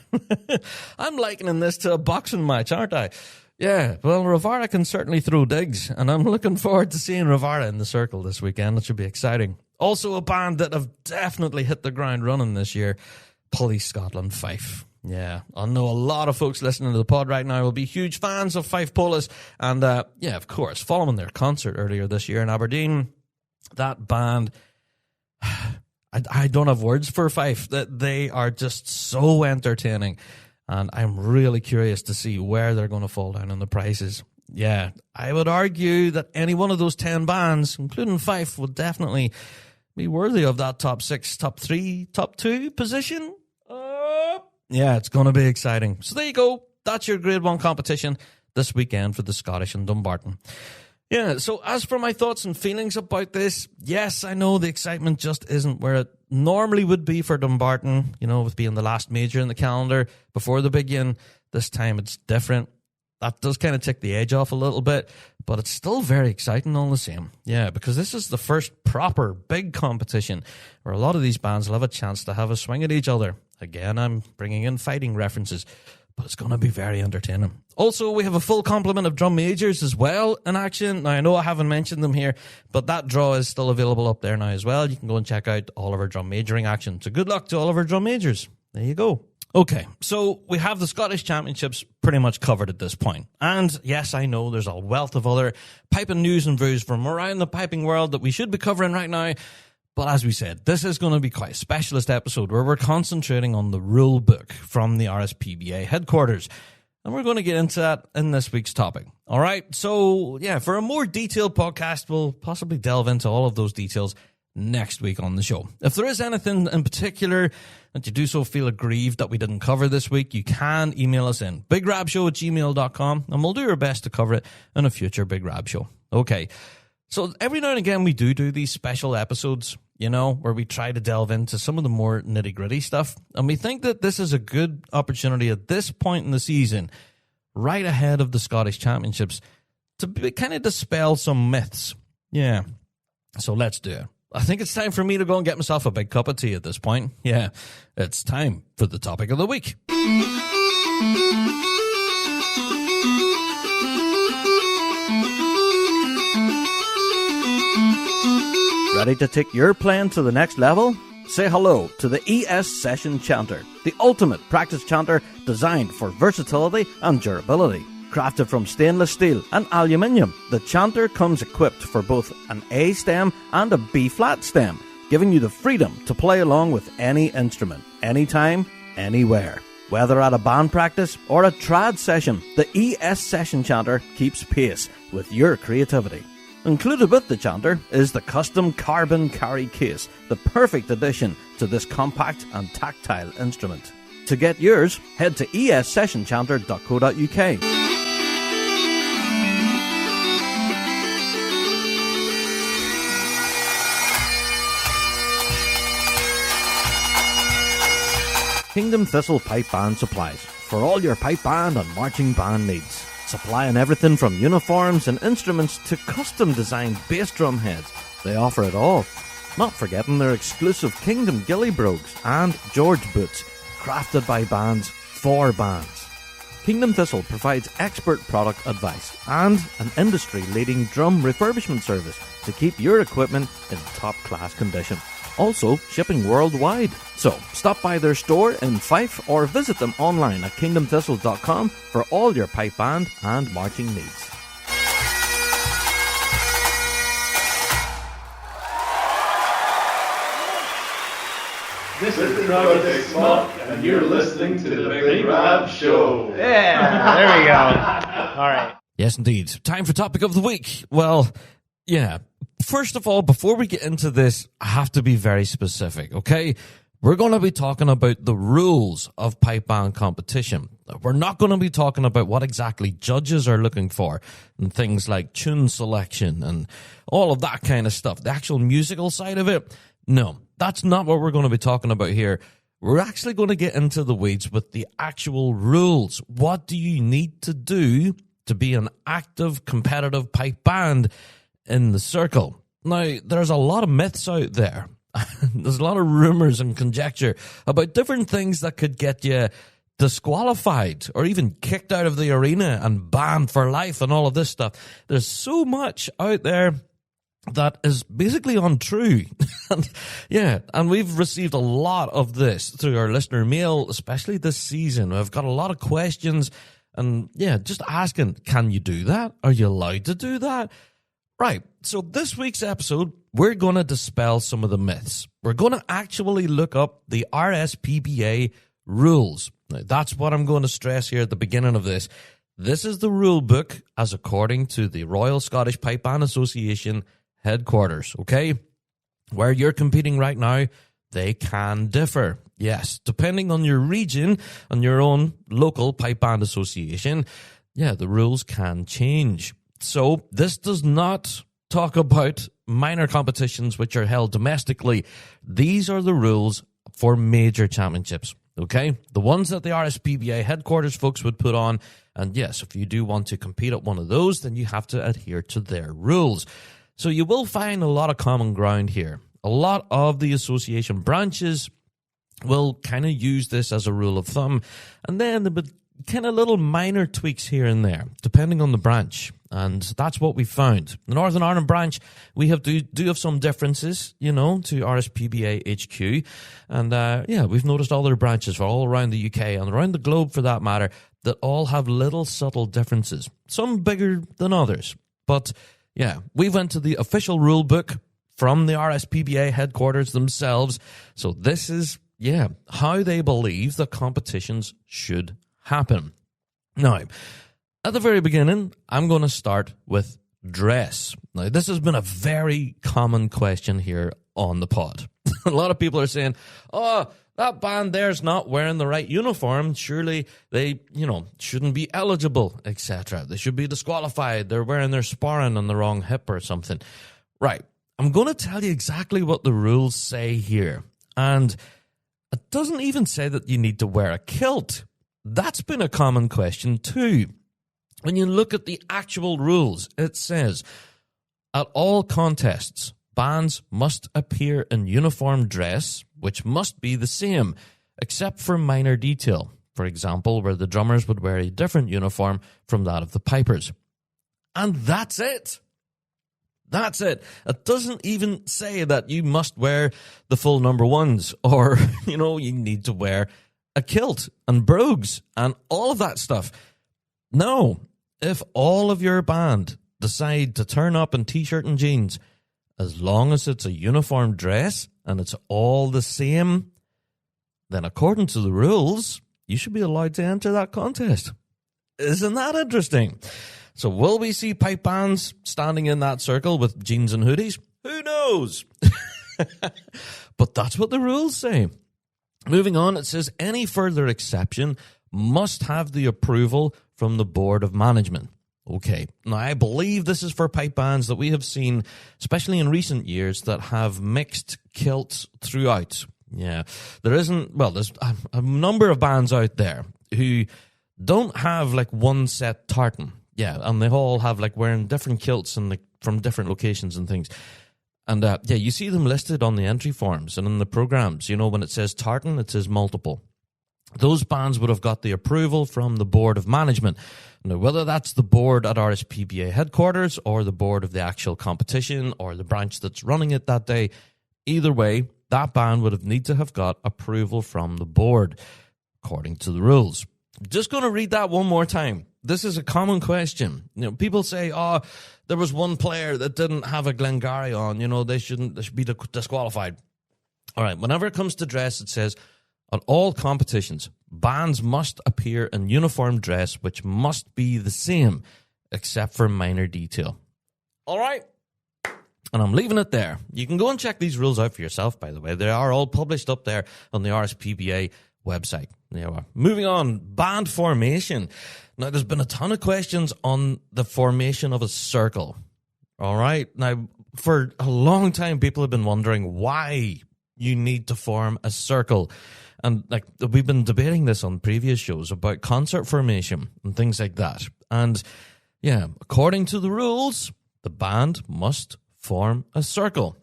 I'm likening this to a boxing match, aren't I? Yeah, well, Rivara can certainly throw digs, and I'm looking forward to seeing Rivara in the circle this weekend. It should be exciting. Also, a band that have definitely hit the ground running this year, Police Scotland Fife. Yeah, I know a lot of folks listening to the pod right now will be huge fans of Fife Police, and yeah, of course, following their concert earlier this year in Aberdeen, that band, I don't have words for Fife. That they are just so entertaining. And I'm really curious to see where they're going to fall down in the prices. Yeah, I would argue that any one of those 10 bands, including Fife, would definitely be worthy of that top 6, top 3, top 2 position. Yeah, it's going to be exciting. So there you go. That's your Grade 1 competition this weekend for the Scottish in Dumbarton. Yeah, so as for my thoughts and feelings about this, yes, I know the excitement just isn't where it normally would be for Dumbarton, you know, with being the last major in the calendar before the big yin. This time it's different. That does kind of take the edge off a little bit, but it's still very exciting all the same. Yeah, because this is the first proper big competition where a lot of these bands will have a chance to have a swing at each other. Again, I'm bringing in fighting references, but it's going to be very entertaining. Also, we have a full complement of drum majors as well in action. Now, I know I haven't mentioned them here, but that draw is still available up there now as well. You can go and check out all of our drum majoring action. So good luck to all of our drum majors. There you go. Okay, so we have the Scottish Championships pretty much covered at this point. And yes, I know there's a wealth of other piping news and views from around the piping world that we should be covering right now. But as we said, this is going to be quite a specialist episode where we're concentrating on the rule book from the RSPBA headquarters. And we're going to get into that in this week's topic. All right, so yeah, for a more detailed podcast, we'll possibly delve into all of those details next week on the show. If there is anything in particular that you do so feel aggrieved that we didn't cover this week, you can email us in bigrabshow@gmail.com, and we'll do our best to cover it in a future Big Rab Show. Okay, so every now and again we do these special episodes, you know, where we try to delve into some of the more nitty-gritty stuff, and we think that this is a good opportunity at this point in the season, right ahead of the Scottish Championships, to kind of dispel some myths. Yeah, so let's do it. I think it's time for me to go and get myself a big cup of tea at this point. Yeah, it's time for the topic of the week. Ready to take your playing to the next level? Say hello to the ES Session Chanter, the ultimate practice chanter designed for versatility and durability. Crafted from stainless steel and aluminium, the chanter comes equipped for both an A stem and a B flat stem, giving you the freedom to play along with any instrument, anytime, anywhere. Whether at a band practice or a trad session, the ES Session Chanter keeps pace with your creativity. Included with the chanter is the custom carbon carry case, the perfect addition to this compact and tactile instrument. To get yours, head to essessionchanter.co.uk. Kingdom Thistle Pipe Band Supplies for all your pipe band and marching band needs. Supplying everything from uniforms and instruments to custom designed bass drum heads. They offer it all. Not forgetting their exclusive Kingdom Gilly Brogues and George Boots, crafted by bands for bands. Kingdom Thistle provides expert product advice and an industry-leading drum refurbishment service to keep your equipment in top-class condition. Also, shipping worldwide. So, stop by their store in Fife or visit them online at kingdomthistle.com for all your pipe band and marching needs. This is Project Smock, and you're listening to the Big Rab Show. Yeah, there we go. All right. Yes, indeed. Time for topic of the week. Well, yeah. First of all, before we get into this, I have to be very specific, okay? We're going to be talking about the rules of pipe band competition. We're not going to be talking about what exactly judges are looking for and things like tune selection and all of that kind of stuff. The actual musical side of it, no, that's not what we're going to be talking about here. We're actually going to get into the weeds with the actual rules. What do you need to do to be an active, competitive pipe band in the circle. Now, there's a lot of myths out there. There's a lot of rumors and conjecture about different things that could get you disqualified or even kicked out of the arena and banned for life and all of this stuff. There's so much out there that is basically untrue. And we've received a lot of this through our listener mail, especially this season. We've got a lot of questions and just asking, can you do that? Are you allowed to do that? Right, so this week's episode, we're going to dispel some of the myths. We're going to actually look up the RSPBA rules. Now, that's what I'm going to stress here at the beginning of this. This is the rule book as according to the Royal Scottish Pipe Band Association headquarters, okay? Where you're competing right now, they can differ. Yes, depending on your region, on your own local pipe band association, the rules can change. So this does not talk about minor competitions which are held domestically. These are the rules for major championships, okay? The ones that the RSPBA headquarters folks would put on. And yes, if you do want to compete at one of those, then you have to adhere to their rules. So you will find a lot of common ground here. A lot of the association branches will kind of use this as a rule of thumb. And then there would kind of little minor tweaks here and there, depending on the branch. And that's what we found. The Northern Ireland branch, we do have some differences, to RSPBA HQ. And we've noticed other branches all around the UK and around the globe for that matter, that all have little subtle differences. Some bigger than others. But we went to the official rule book from the RSPBA headquarters themselves. So this is, how they believe the competitions should happen. Now, at the very beginning, I'm going to start with dress. Now, this has been a very common question here on the pod. A lot of people are saying, that band there's not wearing the right uniform. Surely they, shouldn't be eligible, etc. They should be disqualified. They're wearing their sporran on the wrong hip or something. Right. I'm going to tell you exactly what the rules say here. And it doesn't even say that you need to wear a kilt. That's been a common question too. When you look at the actual rules, it says, at all contests, bands must appear in uniform dress, which must be the same, except for minor detail. For example, where the drummers would wear a different uniform from that of the pipers. And that's it. That's it. It doesn't even say that you must wear the full number ones or, you need to wear a kilt and brogues and all of that stuff. No, if all of your band decide to turn up in t-shirt and jeans, as long as it's a uniform dress and it's all the same, then according to the rules, you should be allowed to enter that contest. Isn't that interesting? So will we see pipe bands standing in that circle with jeans and hoodies? Who knows? But that's what the rules say. Moving on, it says any further exception must have the approval from the Board of Management. Okay, now I believe this is for pipe bands that we have seen, especially in recent years, that have mixed kilts throughout. Yeah, there's a number of bands out there who don't have like one set tartan. Yeah, and they all have like wearing different kilts and from different locations and things. And you see them listed on the entry forms and in the programs. When it says tartan, it says multiple. Those bands would have got the approval from the Board of Management. Now, whether that's the board at RSPBA headquarters or the board of the actual competition or the branch that's running it that day, either way, that band would need to have got approval from the board, according to the rules. Just going to read that one more time. This is a common question. People say, there was one player that didn't have a Glengarry on. They should be disqualified. All right, whenever it comes to dress, it says, at all competitions, bands must appear in uniform dress, which must be the same, except for minor detail. All right? And I'm leaving it there. You can go and check these rules out for yourself, by the way. They are all published up there on the RSPBA website. There you are. Moving on, band formation. Now, there's been a ton of questions on the formation of a circle. All right? Now, for a long time, people have been wondering why you need to form a circle. And we've been debating this on previous shows about concert formation and things like that. And Yeah, according to the rules, the band must form a circle.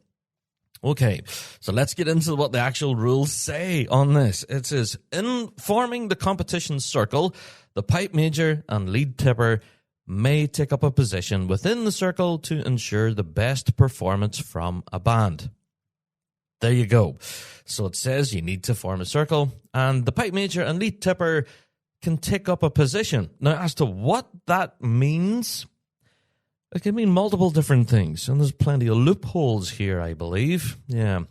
Okay, so let's get into what the actual rules say on this. It says, in forming the competition circle, the pipe major and lead tipper may take up a position within the circle to ensure the best performance from a band. There you go. So it says you need to form a circle, and the pipe major and lead tipper can take up a position. Now, as to what that means, it can mean multiple different things, and there's plenty of loopholes here, I believe. Yeah.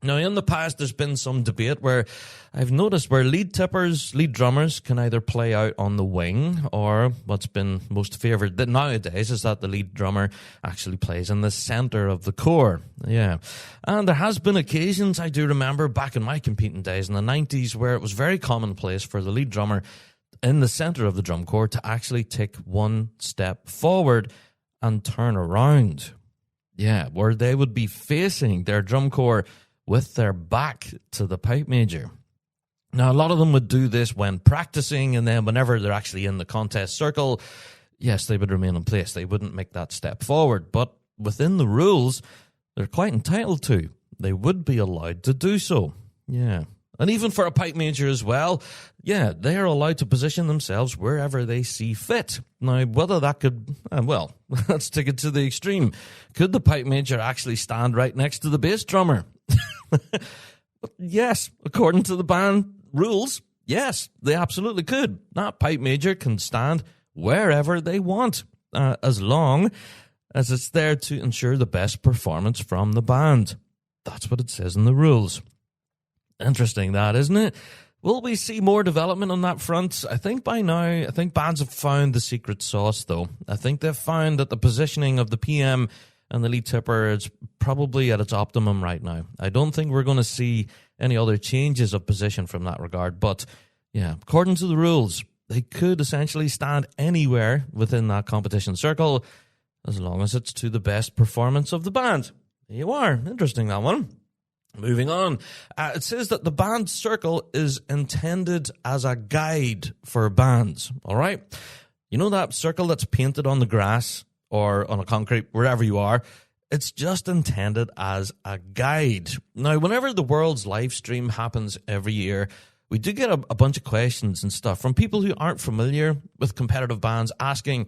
Now, in the past, there's been some debate where I've noticed where lead drummers can either play out on the wing, or what's been most favored nowadays is that the lead drummer actually plays in the center of the corps. Yeah. And there has been occasions, I do remember back in my competing days in the 90s, where it was very commonplace for the lead drummer in the center of the drum corps to actually take one step forward and turn around. Yeah, where they would be facing their drum corps with their back to the pipe major. Now, a lot of them would do this when practicing, and then whenever they're actually in the contest circle, yes, they would remain in place. They wouldn't make that step forward. But within the rules, they're quite entitled to. They would be allowed to do so. Yeah. And even for a pipe major as well, yeah, they are allowed to position themselves wherever they see fit. Now, whether that could, well, let's take it to the extreme. Could the pipe major actually stand right next to the bass drummer? Yes, according to the band rules, yes, they absolutely could. That pipe major can stand wherever they want, as long as it's there to ensure the best performance from the band. That's what it says in the rules. Interesting that, isn't it? Will we see more development on that front? I think by now, bands have found the secret sauce, though. I think they've found that the positioning of the PM and the lead tipper is probably at its optimum right now. I don't think we're going to see any other changes of position from that regard. But, yeah, according to the rules, they could essentially stand anywhere within that competition circle as long as it's to the best performance of the band. There you are. Interesting, that one. Moving on, it says that the band circle is intended as a guide for bands, all right? You know that circle that's painted on the grass or on a concrete, wherever you are? It's just intended as a guide. Now, whenever the world's live stream happens every year, we do get a bunch of questions and stuff from people who aren't familiar with competitive bands asking,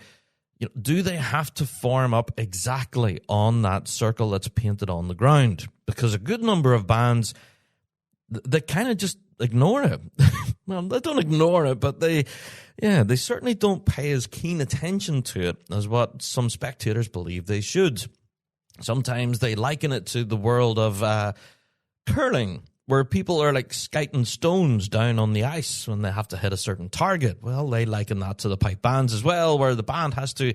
do they have to form up exactly on that circle that's painted on the ground? Because a good number of bands, they kind of just ignore it. Well, they don't ignore it, but they certainly don't pay as keen attention to it as what some spectators believe they should. Sometimes they liken it to the world of curling, where people are like skiting stones down on the ice when they have to hit a certain target. Well, they liken that to the pipe bands as well, where the band has to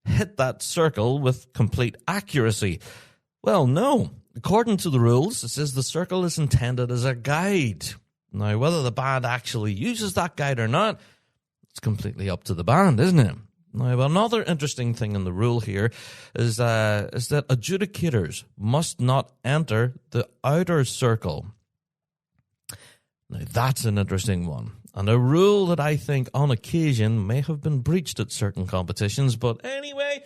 hit that circle with complete accuracy. Well, no. According to the rules, it says the circle is intended as a guide. Now, whether the band actually uses that guide or not, it's completely up to the band, isn't it? Now, another interesting thing in the rule here is that adjudicators must not enter the outer circle. Now, that's an interesting one, and a rule that I think on occasion may have been breached at certain competitions, but anyway,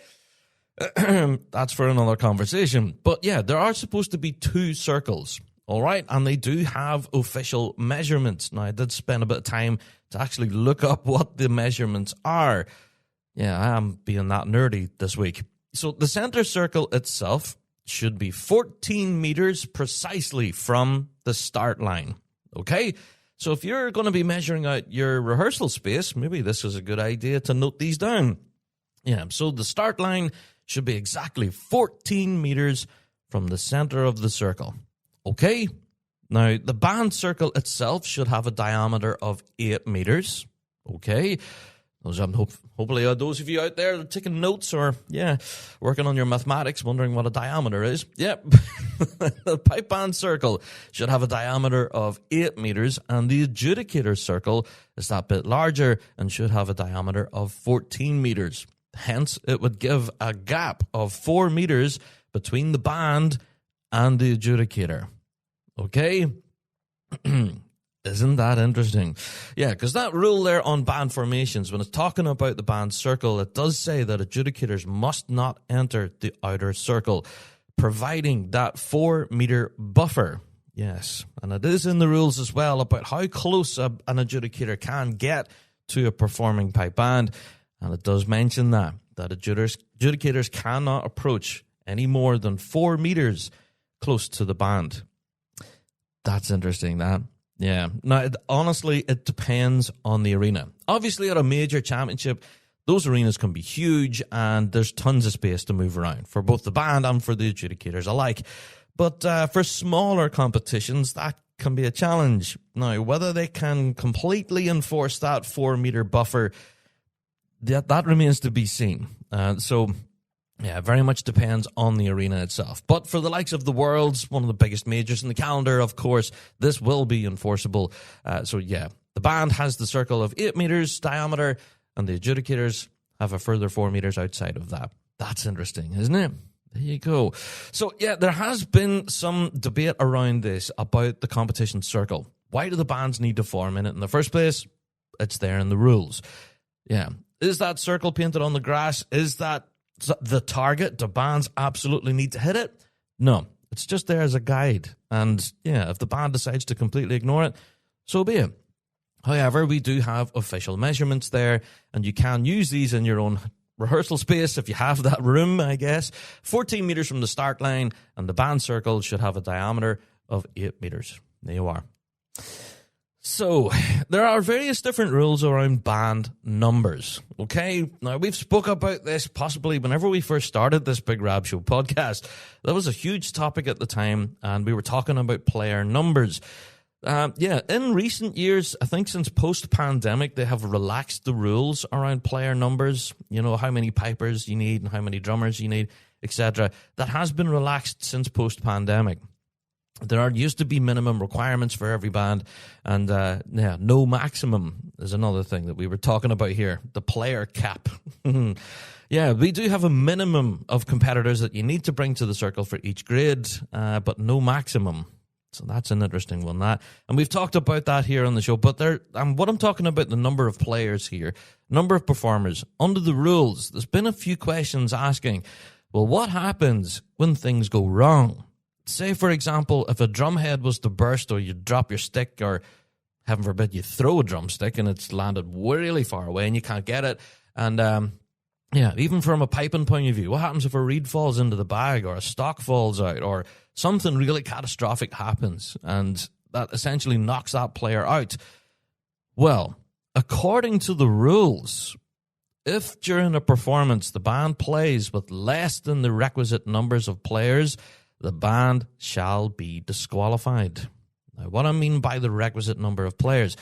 that's for another conversation. But yeah, there are supposed to be two circles, all right, and they do have official measurements. Now, I did spend a bit of time to actually look up what the measurements are. Yeah, I am being that nerdy this week. So the center circle itself should be 14 meters precisely from the start line. Okay? So if you're going to be measuring out your rehearsal space, maybe this is a good idea to note these down. Yeah, so the start line should be exactly 14 meters from the center of the circle. Okay? Now, the band circle itself should have a diameter of 8 meters. Okay? Hopefully those of you out there that are taking notes or, working on your mathematics, wondering what a diameter is. Yep. The pipe band circle should have a diameter of 8 meters, and the adjudicator circle is that bit larger and should have a diameter of 14 meters. Hence, it would give a gap of 4 meters between the band and the adjudicator. Okay? Isn't that interesting? Yeah, because that rule there on band formations, when it's talking about the band circle, it does say that adjudicators must not enter the outer circle, providing that 4-meter buffer. Yes, and it is in the rules as well about how close an adjudicator can get to a performing pipe band, and it does mention that adjudicators cannot approach any more than 4 meters close to the band. That's interesting, that. Yeah. Now, honestly, it depends on the arena. Obviously, at a major championship, those arenas can be huge and there's tons of space to move around for both the band and for the adjudicators alike. But for smaller competitions, that can be a challenge. Now, whether they can completely enforce that 4-meter buffer, that remains to be seen. Yeah, very much depends on the arena itself. But for the likes of the Worlds, one of the biggest majors in the calendar, of course, this will be enforceable. The band has the circle of 8 meters diameter, and the adjudicators have a further 4 meters outside of that. That's interesting, isn't it? There you go. So, yeah, there has been some debate around this about the competition circle. Why do the bands need to form in it in the first place? It's there in the rules. Yeah. Is that circle painted on the grass? Is that the target? Do bands absolutely need to hit it? No, it's just there as a guide. And yeah, if the band decides to completely ignore it, so be it. However, we do have official measurements there, and you can use these in your own rehearsal space if you have that room, I guess. 14 meters from the start line, and the band circle should have a diameter of 8 meters. There you are. So, there are various different rules around band numbers, okay? Now, we've spoke about this possibly whenever we first started this Big Rab Show podcast. That was a huge topic at the time, and we were talking about player numbers. In recent years, I think since post-pandemic, they have relaxed the rules around player numbers, you know, how many pipers you need and how many drummers you need, etc. That has been relaxed since post-pandemic. There used to be minimum requirements for every band, and no maximum is another thing that we were talking about here, the player cap. Yeah, we do have a minimum of competitors that you need to bring to the circle for each grade, but no maximum. So that's an interesting one, that. And we've talked about that here on the show, but what I'm talking about, the number of players here, number of performers, under the rules, there's been a few questions asking, well, what happens when things go wrong? Say, for example, if a drum head was to burst, or you drop your stick, or heaven forbid you throw a drumstick and it's landed really far away and you can't get it. And even from a piping point of view, what happens if a reed falls into the bag, or a stock falls out, or something really catastrophic happens and that essentially knocks that player out? Well, according to the rules, if during a performance the band plays with less than the requisite numbers of players, the band shall be disqualified. Now, what I mean by the requisite number of players,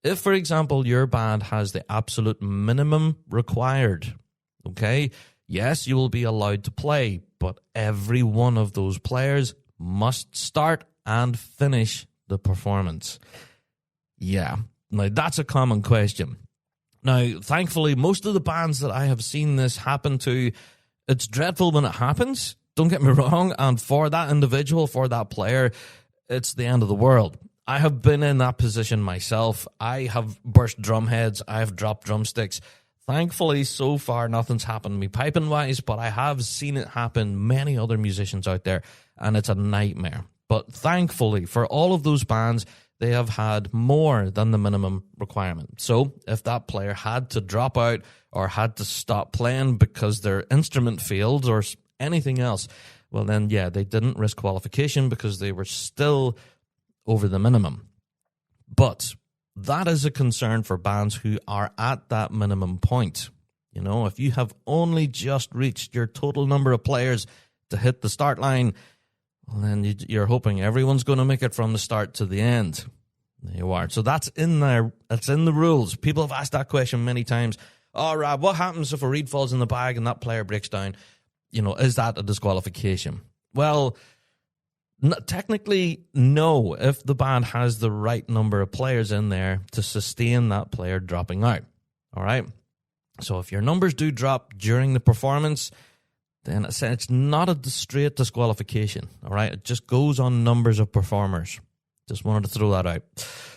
if, for example, your band has the absolute minimum required, okay, yes, you will be allowed to play, but every one of those players must start and finish the performance. Yeah, now that's a common question. Now, thankfully, most of the bands that I have seen this happen to, it's dreadful when it happens. Don't get me wrong, and for that individual, for that player, it's the end of the world. I have been in that position myself. I have burst drum heads. I have dropped drumsticks. Thankfully, so far, nothing's happened to me piping-wise, but I have seen it happen many other musicians out there, and it's a nightmare. But thankfully, for all of those bands, they have had more than the minimum requirement. So if that player had to drop out or had to stop playing because their instrument failed or anything else, well then, yeah, they didn't risk qualification because they were still over the minimum. But that is a concern for bands who are at that minimum point. You know, if you have only just reached your total number of players to hit the start line, well, then you're hoping everyone's going to make it from the start to the end. There you are. So that's in there. That's in the rules. People have asked that question many times. Oh, Rab, what happens if a reed falls in the bag and that player breaks down? You know, is that a disqualification? Well, technically, no, if the band has the right number of players in there to sustain that player dropping out. All right? So if your numbers do drop during the performance, then it's not a straight disqualification. All right? It just goes on numbers of performers. Just wanted to throw that out.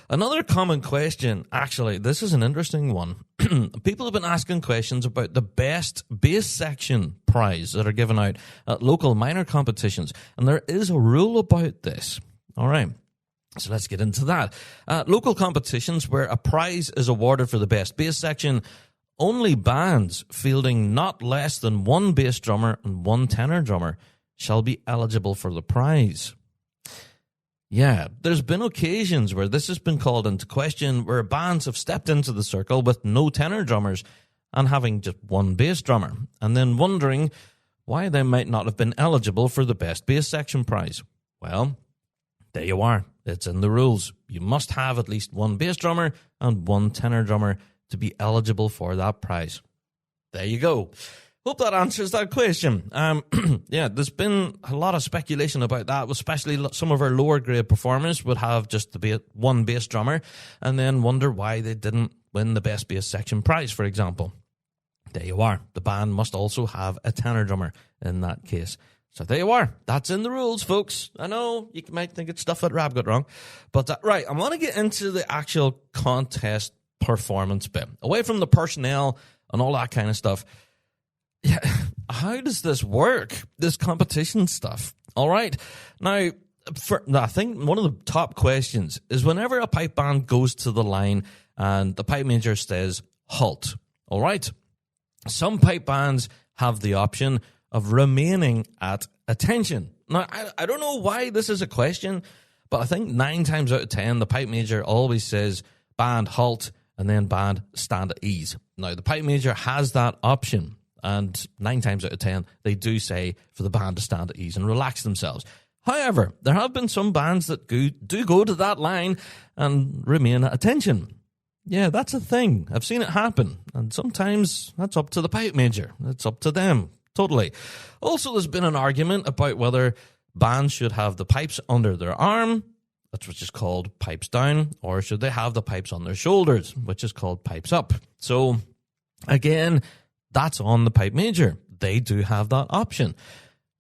Another common question, actually, this is an interesting one. People have been asking questions about the best bass section prize that are given out at local minor competitions. And there is a rule about this. All right. So let's get into that. Local competitions where a prize is awarded for the best bass section, only bands fielding not less than one bass drummer and one tenor drummer shall be eligible for the prize. Yeah, there's been occasions where this has been called into question, where bands have stepped into the circle with no tenor drummers and having just one bass drummer, and then wondering why they might not have been eligible for the best bass section prize. Well, there you are. It's in the rules. You must have at least one bass drummer and one tenor drummer to be eligible for that prize. There you go. Hope that answers that question. Yeah, there's been a lot of speculation about that, especially some of our lower grade performers would have just one bass drummer and then wonder why they didn't win the best bass section prize, for example. There you are. The band must also have a tenor drummer in that case. So there you are. That's in the rules, folks. I know you might think it's stuff that Rab got wrong. But right, I want to get into the actual contest performance bit. Away from the personnel and all that kind of stuff. Yeah, how does this work? This competition stuff. All right. Now, I think one of the top questions is whenever a pipe band goes to the line and the pipe major says, halt. All right. Some pipe bands have the option of remaining at attention. Now, I don't know why this is a question, but I think 9 times out of 10, the pipe major always says, band, halt, and then band, stand at ease. Now, the pipe major has that option. And 9 times out of 10, they do say for the band to stand at ease and relax themselves. However, there have been some bands that do go to that line and remain at attention. Yeah, that's a thing. I've seen it happen. And sometimes that's up to the pipe major. It's up to them. Totally. Also, there's been an argument about whether bands should have the pipes under their arm, which is called pipes down, or should they have the pipes on their shoulders, which is called pipes up. So, again, that's on the pipe major. They do have that option.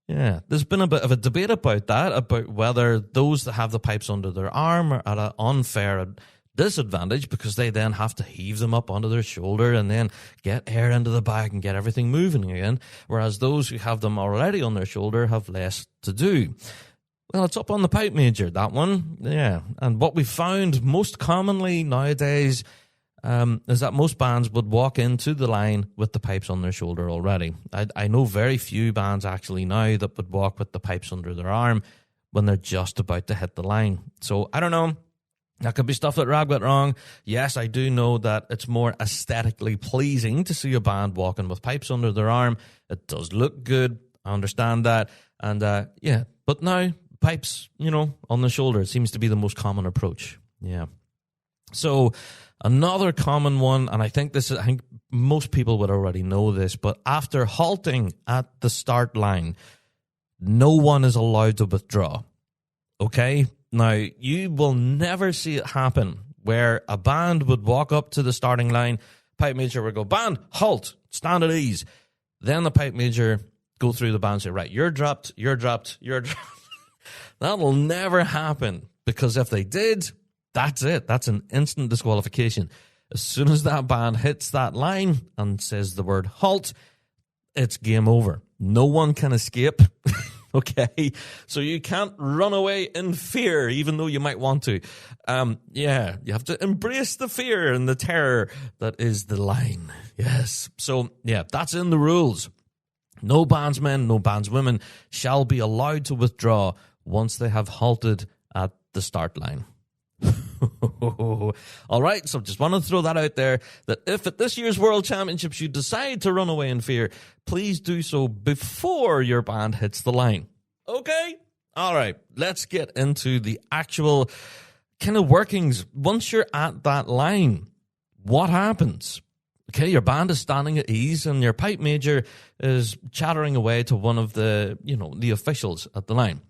Yeah, there's been a bit of a debate about that, about whether those that have the pipes under their arm are at an unfair disadvantage because they then have to heave them up onto their shoulder and then get air into the bag and get everything moving again, whereas those who have them already on their shoulder have less to do. Well, it's up on the pipe major, that one. Yeah, and what we found most commonly nowadays is that most bands would walk into the line with the pipes on their shoulder already. I know very few bands actually now that would walk with the pipes under their arm when they're just about to hit the line. So, I don't know. That could be stuff that Rab got wrong. Yes, I do know that it's more aesthetically pleasing to see a band walking with pipes under their arm. It does look good. I understand that. And, yeah, but now pipes, on the shoulder, it seems to be the most common approach. Yeah. So, another common one, and I think most people would already know this, but after halting at the start line, no one is allowed to withdraw. Okay? Now, you will never see it happen where a band would walk up to the starting line, pipe major would go, band, halt, stand at ease. Then the pipe major go through the band and say, right, you're dropped, you're dropped, you're dropped. That will never happen, because if they did, that's it. That's an instant disqualification. As soon as that band hits that line and says the word halt, it's game over. No one can escape. Okay? So you can't run away in fear, even though you might want to. Yeah, you have to embrace the fear and the terror that is the line. Yes. So, yeah, that's in the rules. No bandsmen, no bandswomen shall be allowed to withdraw once they have halted at the start line. All right, so just want to throw that out there, that if at this year's World Championships you decide to run away in fear, please do so before your band hits the line. Okay? All right, let's get into the actual kind of workings. Once you're at that line, what happens? Okay, your band is standing at ease and your pipe major is chattering away to one of the, the officials at the line.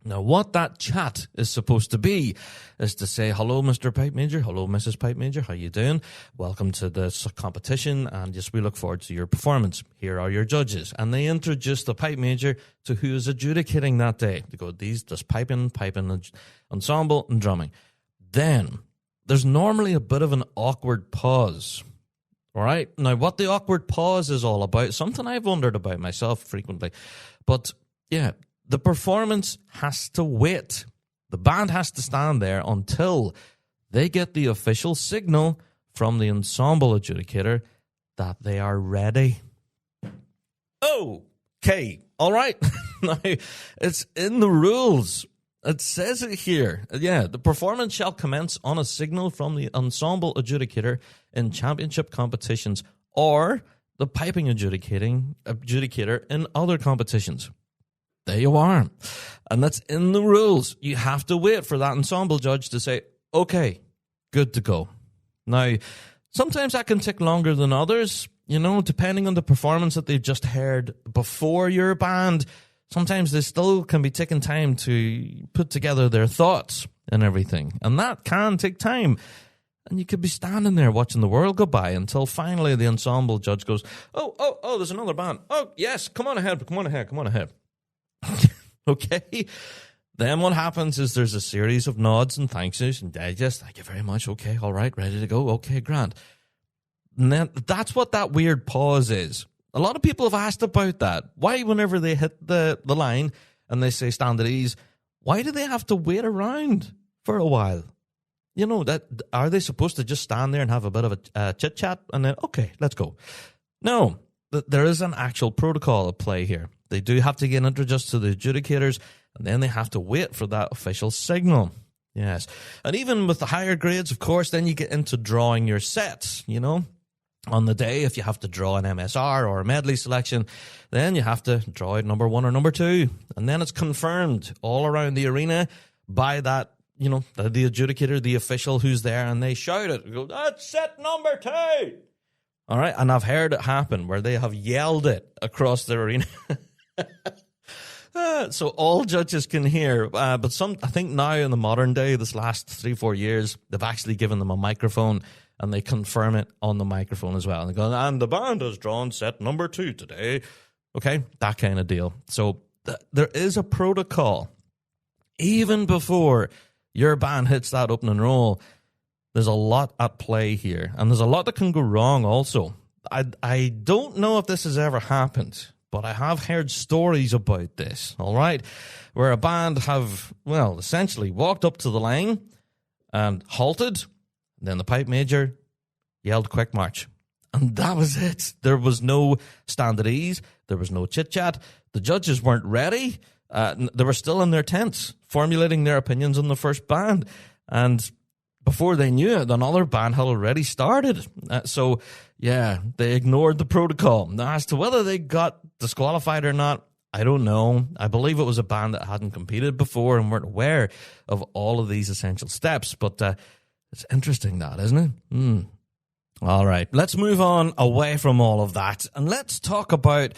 Now, what that chat is supposed to be is to say, hello, Mr. Pipe Major. Hello, Mrs. Pipe Major. How you doing? Welcome to this competition, and just we look forward to your performance. Here are your judges. And they introduce the Pipe Major to who is adjudicating that day. They go, this piping, ensemble, and drumming. Then, there's normally a bit of an awkward pause. All right? Now, what the awkward pause is all about, something I've wondered about myself frequently. But, yeah, the performance has to wait. The band has to stand there until they get the official signal from the ensemble adjudicator that they are ready. Okay, all right. Now, it's in the rules. It says it here. Yeah, the performance shall commence on a signal from the ensemble adjudicator in championship competitions or the piping adjudicator in other competitions. There you are. And that's in the rules. You have to wait for that ensemble judge to say, okay, good to go. Now, sometimes that can take longer than others, depending on the performance that they've just heard before your band. Sometimes they still can be taking time to put together their thoughts and everything. And that can take time. And you could be standing there watching the world go by until finally the ensemble judge goes, oh, there's another band. Oh, yes, come on ahead. Okay. Then what happens is there's a series of nods and thanks yous and digest. Thank you very much. Okay, all right, ready to go. Okay, grand. And then that's what that weird pause is. A lot of people have asked about that. Why, whenever they hit the line and they say stand at ease, why do they have to wait around for a while? That are they supposed to just stand there and have a bit of a chit chat and then okay, let's go? No, there is an actual protocol at play here. They do have to get introduced to the adjudicators, and then they have to wait for that official signal. Yes. And even with the higher grades, of course, then you get into drawing your sets, On the day, if you have to draw an MSR or a medley selection, then you have to draw out number 1 or number 2. And then it's confirmed all around the arena by that, the adjudicator, the official who's there, and they shout it. They go, that's set number 2. All right. And I've heard it happen where they have yelled it across the arena. So all judges can hear, but I think now in the modern day, this last 3-4 years, they've actually given them a microphone and they confirm it on the microphone as well. And they go, and the band has drawn set number 2 today. Okay, that kind of deal. So there is a protocol. Even before your band hits that opening roll, there's a lot at play here. And there's a lot that can go wrong also. I don't know if this has ever happened, but I have heard stories about this, all right, where a band have, essentially walked up to the line and halted. Then the pipe major yelled quick march. And that was it. There was no stand at ease. There was no chit-chat. The judges weren't ready. They were still in their tents, formulating their opinions on the first band. And before they knew it, another band had already started. So, they ignored the protocol. Now, as to whether they got disqualified or not, I don't know. I believe it was a band that hadn't competed before and weren't aware of all of these essential steps. But it's interesting that, isn't it? All right, let's move on away from all of that. And let's talk about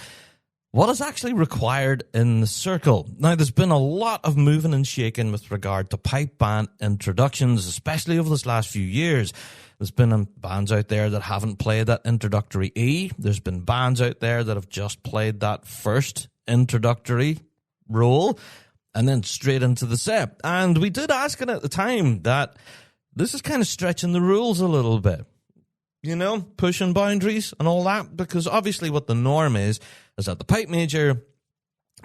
what is actually required in the circle. Now, there's been a lot of moving and shaking with regard to pipe band introductions, especially over this last few years. There's been bands out there that haven't played that introductory E. There's been bands out there that have just played that first introductory roll and then straight into the set. And we did ask it at the time that this is kind of stretching the rules a little bit. Pushing boundaries and all that, because obviously what the norm is that the pipe major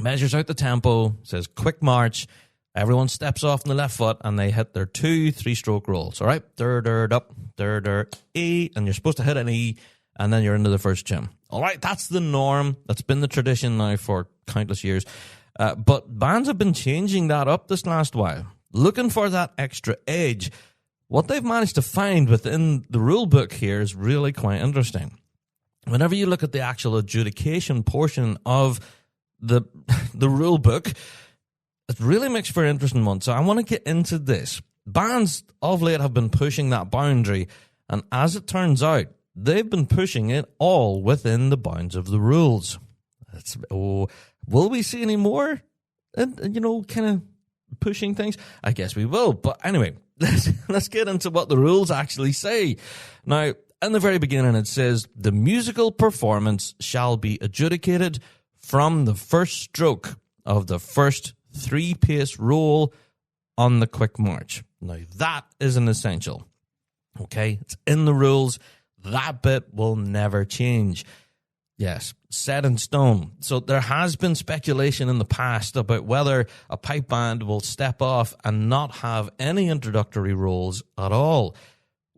measures out the tempo, says quick march, everyone steps off on the left foot, and they hit their 2 3-stroke rolls, all right? Up, E, and you're supposed to hit an E, and then you're into the first gym. All right, that's the norm. That's been the tradition now for countless years. But bands have been changing that up this last while, looking for that extra edge. What they've managed to find within the rule book here is really quite interesting. Whenever you look at the actual adjudication portion of the rule book, it really makes for an interesting one. So I want to get into this. Bands of late have been pushing that boundary, and as it turns out, they've been pushing it all within the bounds of the rules. Will we see any more, kind of pushing things? I guess we will. But anyway, let's get into what the rules actually say. Now, in the very beginning, it says, the musical performance shall be adjudicated from the first stroke of the first 3-pace roll on the quick march. Now, that is an essential. Okay, it's in the rules. That bit will never change. Yes, set in stone. So there has been speculation in the past about whether a pipe band will step off and not have any introductory rolls at all.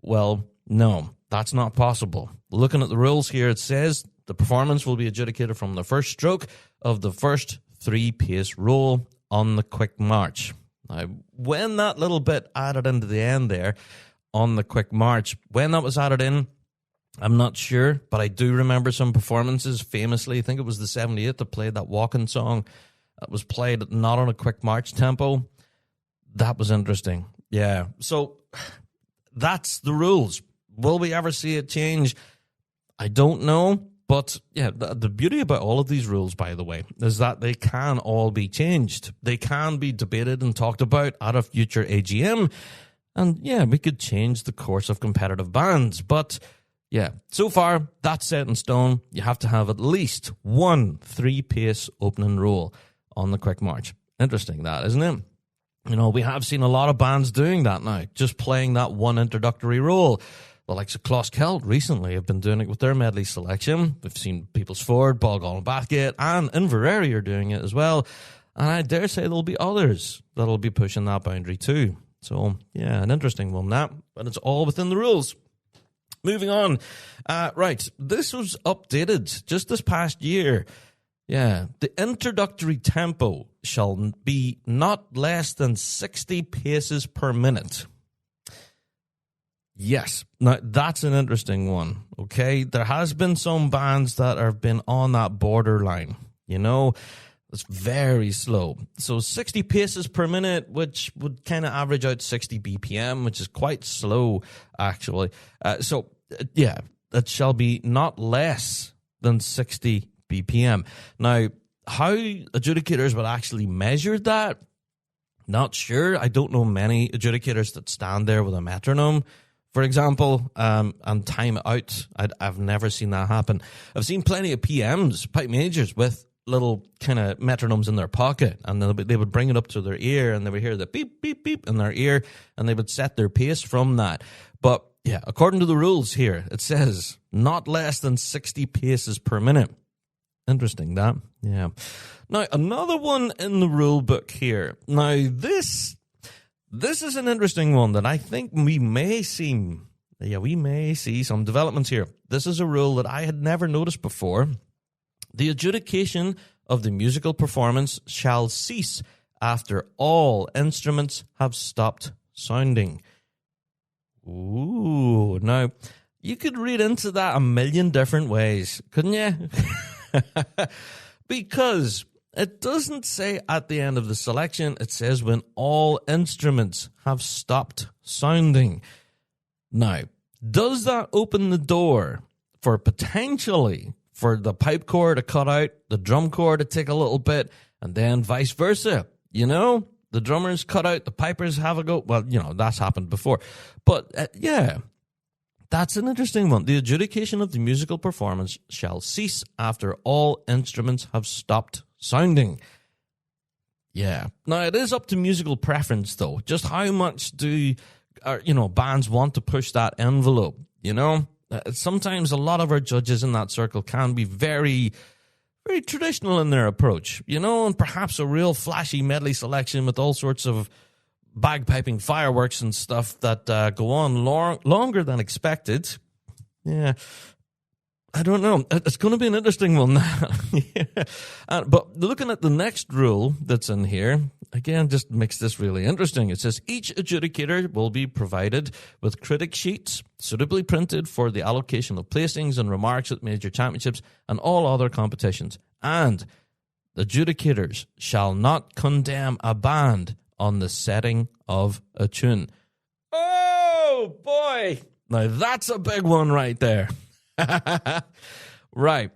Well, no, that's not possible. Looking at the rules here, it says the performance will be adjudicated from the first stroke of the first 3-pace roll on the quick march. Now, when that little bit added into the end there, on the quick march, when that was added in, I'm not sure, but I do remember some performances famously. I think it was the 78 that played that walking song that was played not on a quick march tempo. That was interesting. Yeah. So that's the rules. Will we ever see it change? I don't know. But yeah, the beauty about all of these rules, by the way, is that they can all be changed. They can be debated and talked about at a future AGM. And yeah, we could change the course of competitive bands. But yeah, so far, that's set in stone. You have to have at least one 3-pace opening roll on the quick march. Interesting that, isn't it? You know, we have seen a lot of bands doing that now, just playing that one introductory roll. The likes of Closkelt recently have been doing it with their medley selection. We've seen People's Ford, Ballgall and Bathgate, and Inverary are doing it as well. And I dare say there'll be others that'll be pushing that boundary too. So, yeah, an interesting one, that. But it's all within the rules. Moving on. Right, this was updated just this past year. Yeah, the introductory tempo shall be not less than 60 paces per minute. Yes, now that's an interesting one, okay? There has been some bands that have been on that borderline, you know? It's very slow. So 60 paces per minute, which would kind of average out 60 BPM, which is quite slow, actually. Yeah, it shall be not less than 60 BPM. Now, how adjudicators would actually measure that, not sure. I don't know many adjudicators that stand there with a metronome, for example, and time it out. I've never seen that happen. I've seen plenty of PMs, pipe majors, with little kind of metronomes in their pocket, and they would bring it up to their ear, and they would hear the beep, beep, beep in their ear, and they would set their pace from that. But yeah, according to the rules here, it says not less than 60 paces per minute. Interesting, that. Yeah. Now, another one in the rule book here. Now, this is an interesting one that I think we may see some developments here. This is a rule that I had never noticed before. The adjudication of the musical performance shall cease after all instruments have stopped sounding. Ooh, now, you could read into that a million different ways, couldn't you? Because it doesn't say at the end of the selection, it says when all instruments have stopped sounding. Now, does that open the door for potentially for the pipe corps to cut out, the drum corps to take a little bit, and then vice versa? You know, the drummers cut out, the pipers have a go. Well, you know, that's happened before. But yeah, that's an interesting one. The adjudication of the musical performance shall cease after all instruments have stopped sounding. Yeah. Now, it is up to musical preference, though. Just how much do bands want to push that envelope, you know? Sometimes a lot of our judges in that circle can be very, very traditional in their approach, you know, and perhaps a real flashy medley selection with all sorts of bagpiping fireworks and stuff that go on longer than expected. Yeah. I don't know. It's going to be an interesting one. Yeah. But looking at the next rule that's in here, again, just makes this really interesting. It says each adjudicator will be provided with critic sheets suitably printed for the allocation of placings and remarks at major championships and all other competitions. And the adjudicators shall not condemn a band on the setting of a tune. Oh, boy. Now, that's a big one right there. Right.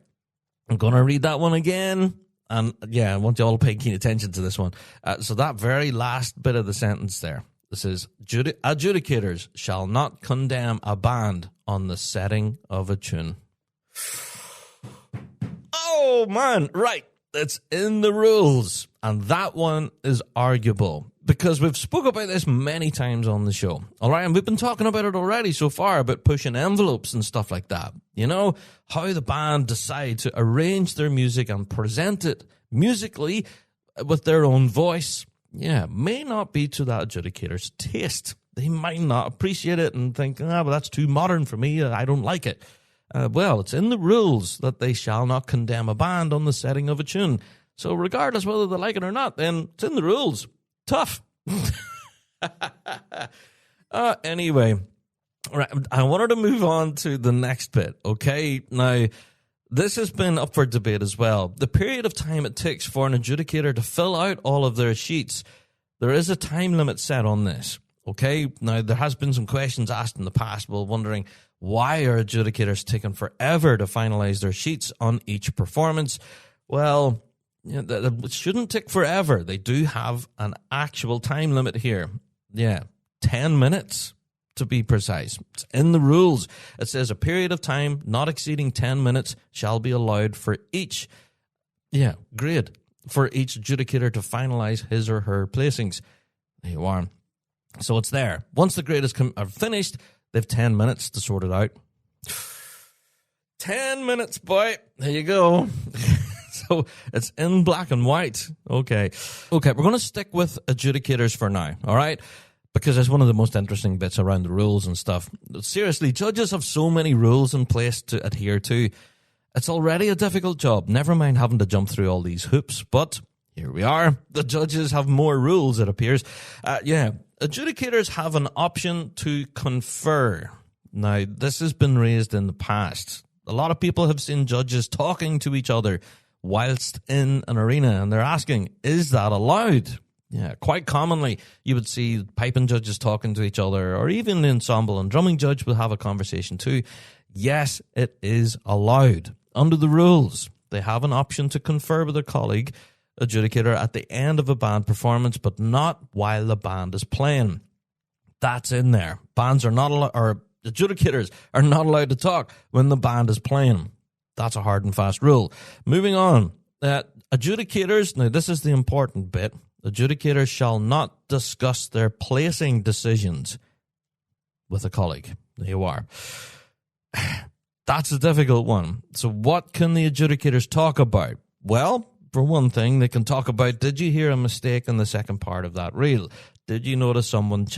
I'm going to read that one again. And yeah, I want you all to pay keen attention to this one. So that very last bit of the sentence there, this is, adjudicators shall not condemn a band on the setting of a tune. Oh, man, right. It's in the rules. And that one is arguable because we've spoke about this many times on the show. All right, and we've been talking about it already so far, about pushing envelopes and stuff like that. You know, how the band decide to arrange their music and present it musically with their own voice. Yeah, may not be to that adjudicator's taste. They might not appreciate it and think, but that's too modern for me. I don't like it. Well, it's in the rules that they shall not condemn a band on the setting of a tune. So regardless whether they like it or not, then it's in the rules. Tough. Anyway, right, I wanted to move on to the next bit, okay? Now, this has been up for debate as well. The period of time it takes for an adjudicator to fill out all of their sheets, there is a time limit set on this, okay? Now, there has been some questions asked in the past, well, wondering why are adjudicators taking forever to finalize their sheets on each performance? Well, it shouldn't take forever. They do have an actual time limit here. Yeah, 10 minutes to be precise. It's in the rules. It says a period of time not exceeding 10 minutes shall be allowed for each, grade, for each adjudicator to finalize his or her placings. There you are. So it's there. Once the grade are finished, they have 10 minutes to sort it out. 10 minutes, boy. There you go. So it's in black and white. Okay, we're going to stick with adjudicators for now, all right? Because it's one of the most interesting bits around the rules and stuff. Seriously, judges have so many rules in place to adhere to. It's already a difficult job, never mind having to jump through all these hoops. But here we are. The judges have more rules, it appears. Adjudicators have an option to confer. Now, this has been raised in the past. A lot of people have seen judges talking to each other whilst in an arena, and they're asking, is that allowed? Yeah, quite commonly, you would see piping judges talking to each other, or even the ensemble and drumming judge will have a conversation too. Yes, it is allowed. Under the rules, they have an option to confer with their colleague adjudicator at the end of a band performance, but not while the band is playing. That's in there. Bands are not allowed, or adjudicators are not allowed to talk when the band is playing. That's a hard and fast rule. Moving on. Adjudicators, now this is the important bit. Adjudicators shall not discuss their placing decisions with a colleague. There you are. That's a difficult one. So what can the adjudicators talk about? Well, for one thing, they can talk about, did you hear a mistake in the second part of that reel? Did you notice someone's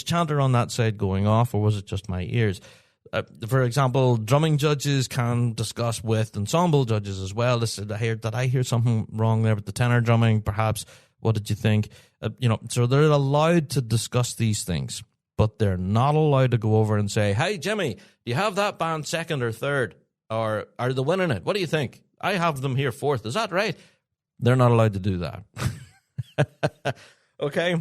chanter on that side going off, or was it just my ears? For example, drumming judges can discuss with ensemble judges as well. Did I hear something wrong there with the tenor drumming? Perhaps, what did you think? So they're allowed to discuss these things, but they're not allowed to go over and say, hey, Jimmy, do you have that band second or third? Or are they winning it? What do you think? I have them here fourth. Is that right? They're not allowed to do that. Okay.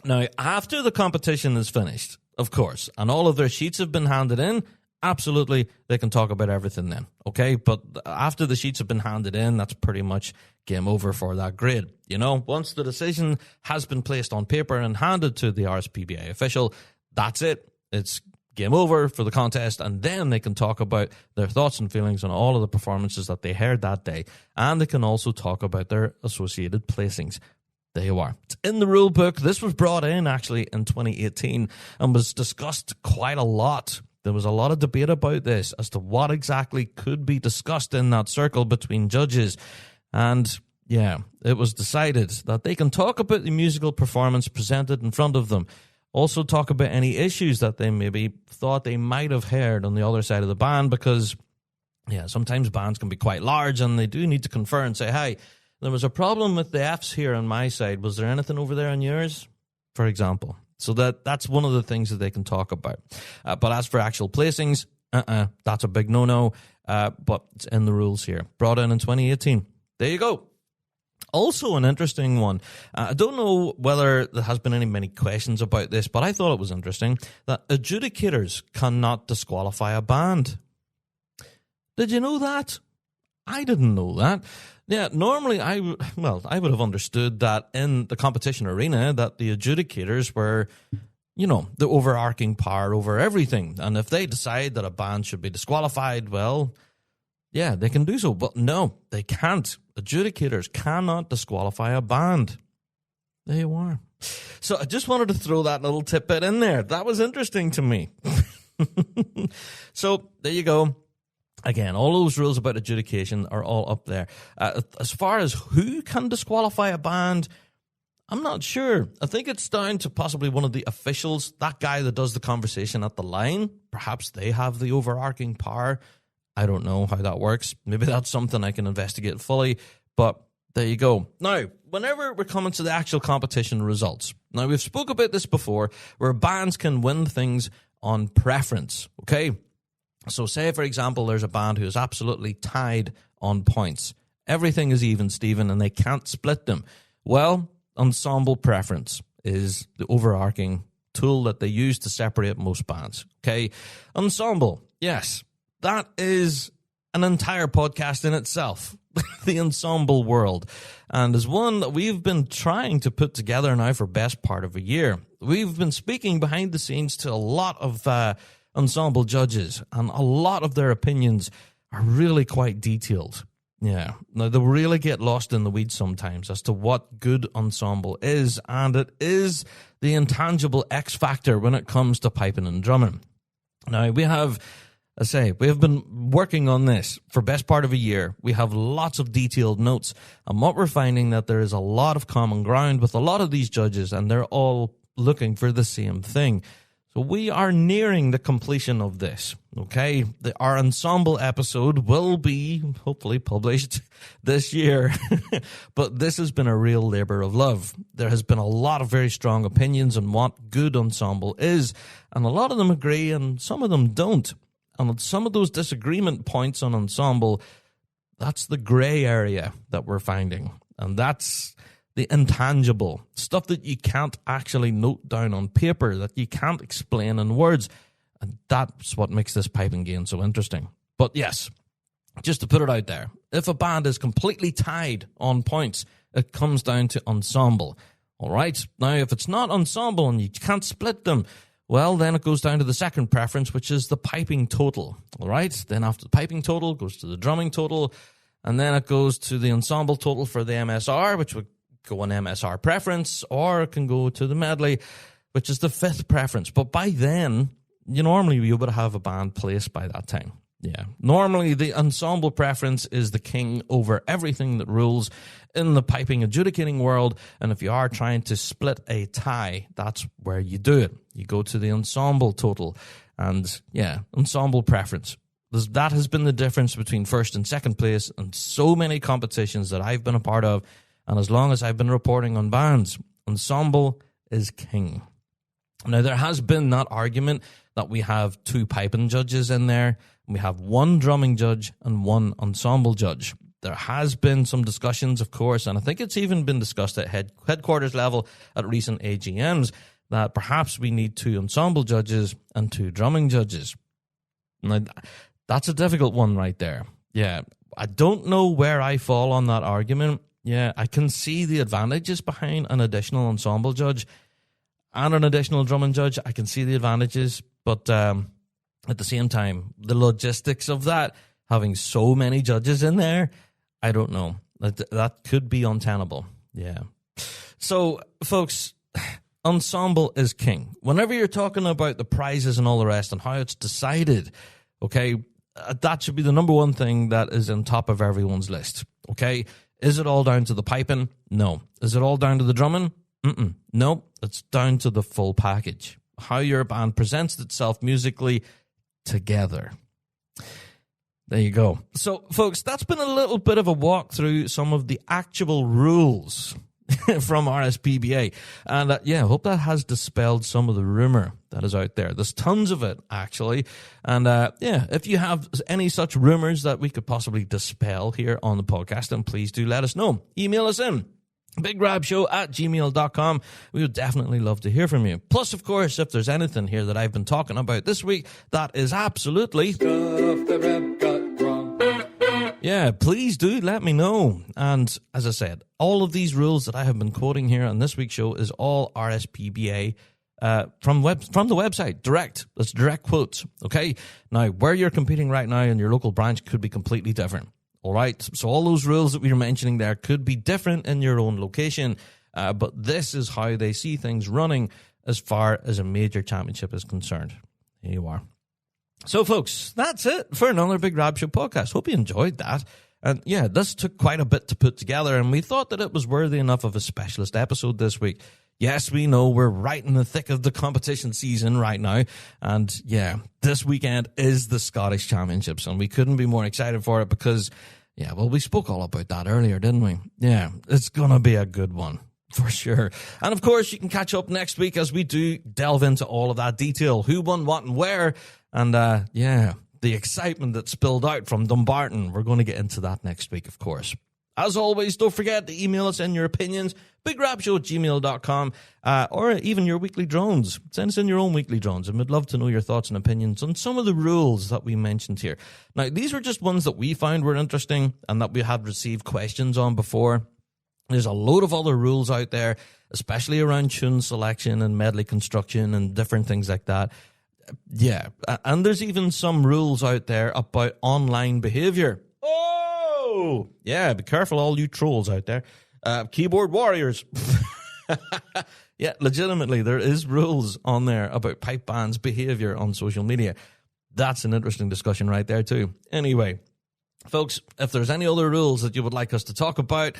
Now, after the competition is finished, of course, and all of their sheets have been handed in, absolutely, they can talk about everything then, okay? But after the sheets have been handed in, that's pretty much game over for that grade. Once the decision has been placed on paper and handed to the RSPBA official, that's it. It's game over for the contest, and then they can talk about their thoughts and feelings on all of the performances that they heard that day, and they can also talk about their associated placings. There you are. It's in the rule book. This was brought in actually in 2018 and was discussed quite a lot. There was a lot of debate about this as to what exactly could be discussed in that circle between judges. And yeah, it was decided that they can talk about the musical performance presented in front of them. Also talk about any issues that they maybe thought they might have heard on the other side of the band, because sometimes bands can be quite large and they do need to confer and say, hey, there was a problem with the Fs here on my side. Was there anything over there on yours? For example. So that's one of the things that they can talk about. But as for actual placings, that's a big no-no. But it's in the rules here. Brought in 2018. There you go. Also an interesting one. I don't know whether there has been many questions about this, but I thought it was interesting that adjudicators cannot disqualify a band. Did you know that? I didn't know that. Yeah, normally I would have understood that in the competition arena that the adjudicators were, the overarching power over everything. And if they decide that a band should be disqualified, well, yeah, they can do so. But no, they can't. Adjudicators cannot disqualify a band. There you are. So I just wanted to throw that little tidbit in there. That was interesting to me. So there you go. Again, all those rules about adjudication are all up there. As far as who can disqualify a band, I'm not sure. I think it's down to possibly one of the officials, that guy that does the conversation at the line. Perhaps they have the overarching power. I don't know how that works. Maybe that's something I can investigate fully, but there you go. Now, whenever we're coming to the actual competition results, now we've spoke about this before, where bands can win things on preference, okay? So say, for example, there's a band who is absolutely tied on points. Everything is even, Stephen, and they can't split them. Well, ensemble preference is the overarching tool that they use to separate most bands, okay? Ensemble, yes, that is an entire podcast in itself, the ensemble world, and is one that we've been trying to put together now for best part of a year. We've been speaking behind the scenes to a lot of ensemble judges, and a lot of their opinions are really quite detailed. Yeah, now they really get lost in the weeds sometimes as to what good ensemble is, and it is the intangible X factor when it comes to piping and drumming. Now we have been working on this for best part of a year. We have lots of detailed notes, and what we're finding that there is a lot of common ground with a lot of these judges, and they're all looking for the same thing. So we are nearing the completion of this, okay? Our ensemble episode will be hopefully published this year, but this has been a real labor of love. There has been a lot of very strong opinions on what good ensemble is, and a lot of them agree and some of them don't. And some of those disagreement points on ensemble, that's the gray area that we're finding. And that's the intangible stuff that you can't actually note down on paper, that you can't explain in words. And that's what makes this piping game so interesting. But yes, just to put it out there, if a band is completely tied on points, it comes down to ensemble. All right. Now, if it's not ensemble and you can't split them, well, then it goes down to the second preference, which is the piping total. All right. Then after the piping total, it goes to the drumming total. And then it goes to the ensemble total for the MSR, which would go on MSR preference, or it can go to the medley, which is the fifth preference. But by then, normally you would have a band placed by that time. Yeah. Normally the ensemble preference is the king over everything that rules in the piping adjudicating world. And if you are trying to split a tie, that's where you do it. You go to the ensemble total and ensemble preference. That has been the difference between first and second place in so many competitions that I've been a part of. And as long as I've been reporting on bands, ensemble is king. Now, there has been that argument that we have two piping judges in there. We have one drumming judge and one ensemble judge. There has been some discussions, of course, and I think it's even been discussed at headquarters level at recent AGMs that perhaps we need two ensemble judges and two drumming judges. Now, that's a difficult one right there. Yeah, I don't know where I fall on that argument. Yeah, I can see the advantages behind an additional ensemble judge and an additional drumming judge. I can see the advantages, but at the same time, the logistics of that, having so many judges in there, I don't know. That could be untenable. Yeah. So, folks, ensemble is king. Whenever you're talking about the prizes and all the rest and how it's decided, okay, that should be the number one thing that is on top of everyone's list, okay? Is it all down to the piping? No. Is it all down to the drumming? No. It's down to the full package. How your band presents itself musically together. There you go. So, folks, that's been a little bit of a walk through some of the actual rules from RSPBA. And I hope that has dispelled some of the rumor that is out there. There's tons of it, actually. And if you have any such rumors that we could possibly dispel here on the podcast, then please do let us know. Email us in. bigrabshow@gmail.com. We would definitely love to hear from you. Plus, of course, if there's anything here that I've been talking about this week, that is absolutely stuff the rep got wrong. Yeah, please do let me know. And as I said, all of these rules that I have been quoting here on this week's show is all RSPBA from the website, direct. That's direct quotes, okay? Now, where you're competing right now in your local branch could be completely different, all right? So all those rules that we were mentioning there could be different in your own location, but this is how they see things running as far as a major championship is concerned. Here you are. So, folks, that's it for another Big Rab Show podcast. Hope you enjoyed that. And, yeah, this took quite a bit to put together, and we thought that it was worthy enough of a specialist episode this week. Yes, we know we're right in the thick of the competition season right now. And, yeah, this weekend is the Scottish Championships, and we couldn't be more excited for it because, yeah, well, we spoke all about that earlier, didn't we? Yeah, it's going to be a good one. For sure. And of course, you can catch up next week as we do delve into all of that detail. Who won what and where. And yeah, the excitement that spilled out from Dumbarton. We're going to get into that next week, of course. As always, don't forget to email us in your opinions, bigrabshow@gmail.com, or even your weekly drones. Send us in your own weekly drones, and we'd love to know your thoughts and opinions on some of the rules that we mentioned here. Now, these are just ones that we found were interesting and that we had received questions on before. There's a load of other rules out there, especially around tune selection and medley construction and different things like that. Yeah, and there's even some rules out there about online behavior. Oh! Yeah, be careful, all you trolls out there. Keyboard warriors. Yeah, legitimately, there is rules on there about pipe bands' behavior on social media. That's an interesting discussion right there, too. Anyway, folks, if there's any other rules that you would like us to talk about,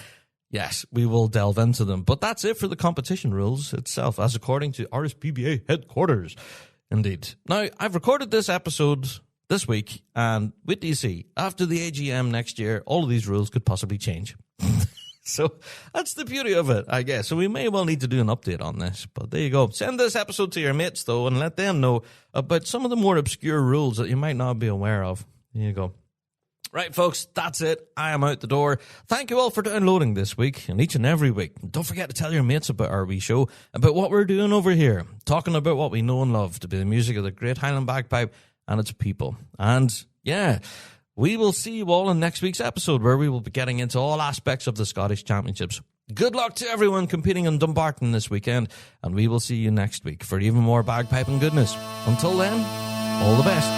yes, we will delve into them. But that's it for the competition rules itself, as according to RSPBA headquarters. Indeed. Now, I've recorded this episode this week, and with DC, after the AGM next year, all of these rules could possibly change. So that's the beauty of it, I guess. So we may well need to do an update on this. But there you go. Send this episode to your mates, though, and let them know about some of the more obscure rules that you might not be aware of. There you go. Right, folks, that's it. I am out the door. Thank you all for downloading this week and each and every week. Don't forget to tell your mates about our wee show, about what we're doing over here, talking about what we know and love to be the music of the Great Highland Bagpipe and its people. And, yeah, we will see you all in next week's episode where we will be getting into all aspects of the Scottish Championships. Good luck to everyone competing in Dumbarton this weekend, and we will see you next week for even more bagpipe and goodness. Until then, all the best.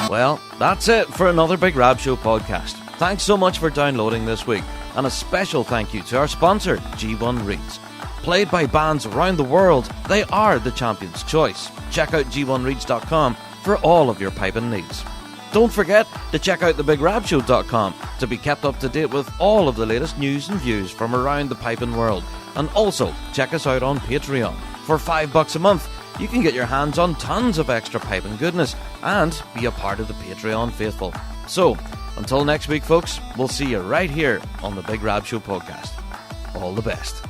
Well, that's it for another Big Rab Show podcast. Thanks so much for downloading this week, and a special thank you to our sponsor, G1 Reeds. Played by bands around the world, they are the champion's choice. Check out g1reeds.com for all of your piping needs. Don't forget to check out thebigrabshow.com to be kept up to date with all of the latest news and views from around the piping world. And also, check us out on Patreon. For $5 a month, you can get your hands on tons of extra piping goodness and be a part of the Patreon faithful. So, until next week, folks, we'll see you right here on the Big Rab Show podcast. All the best.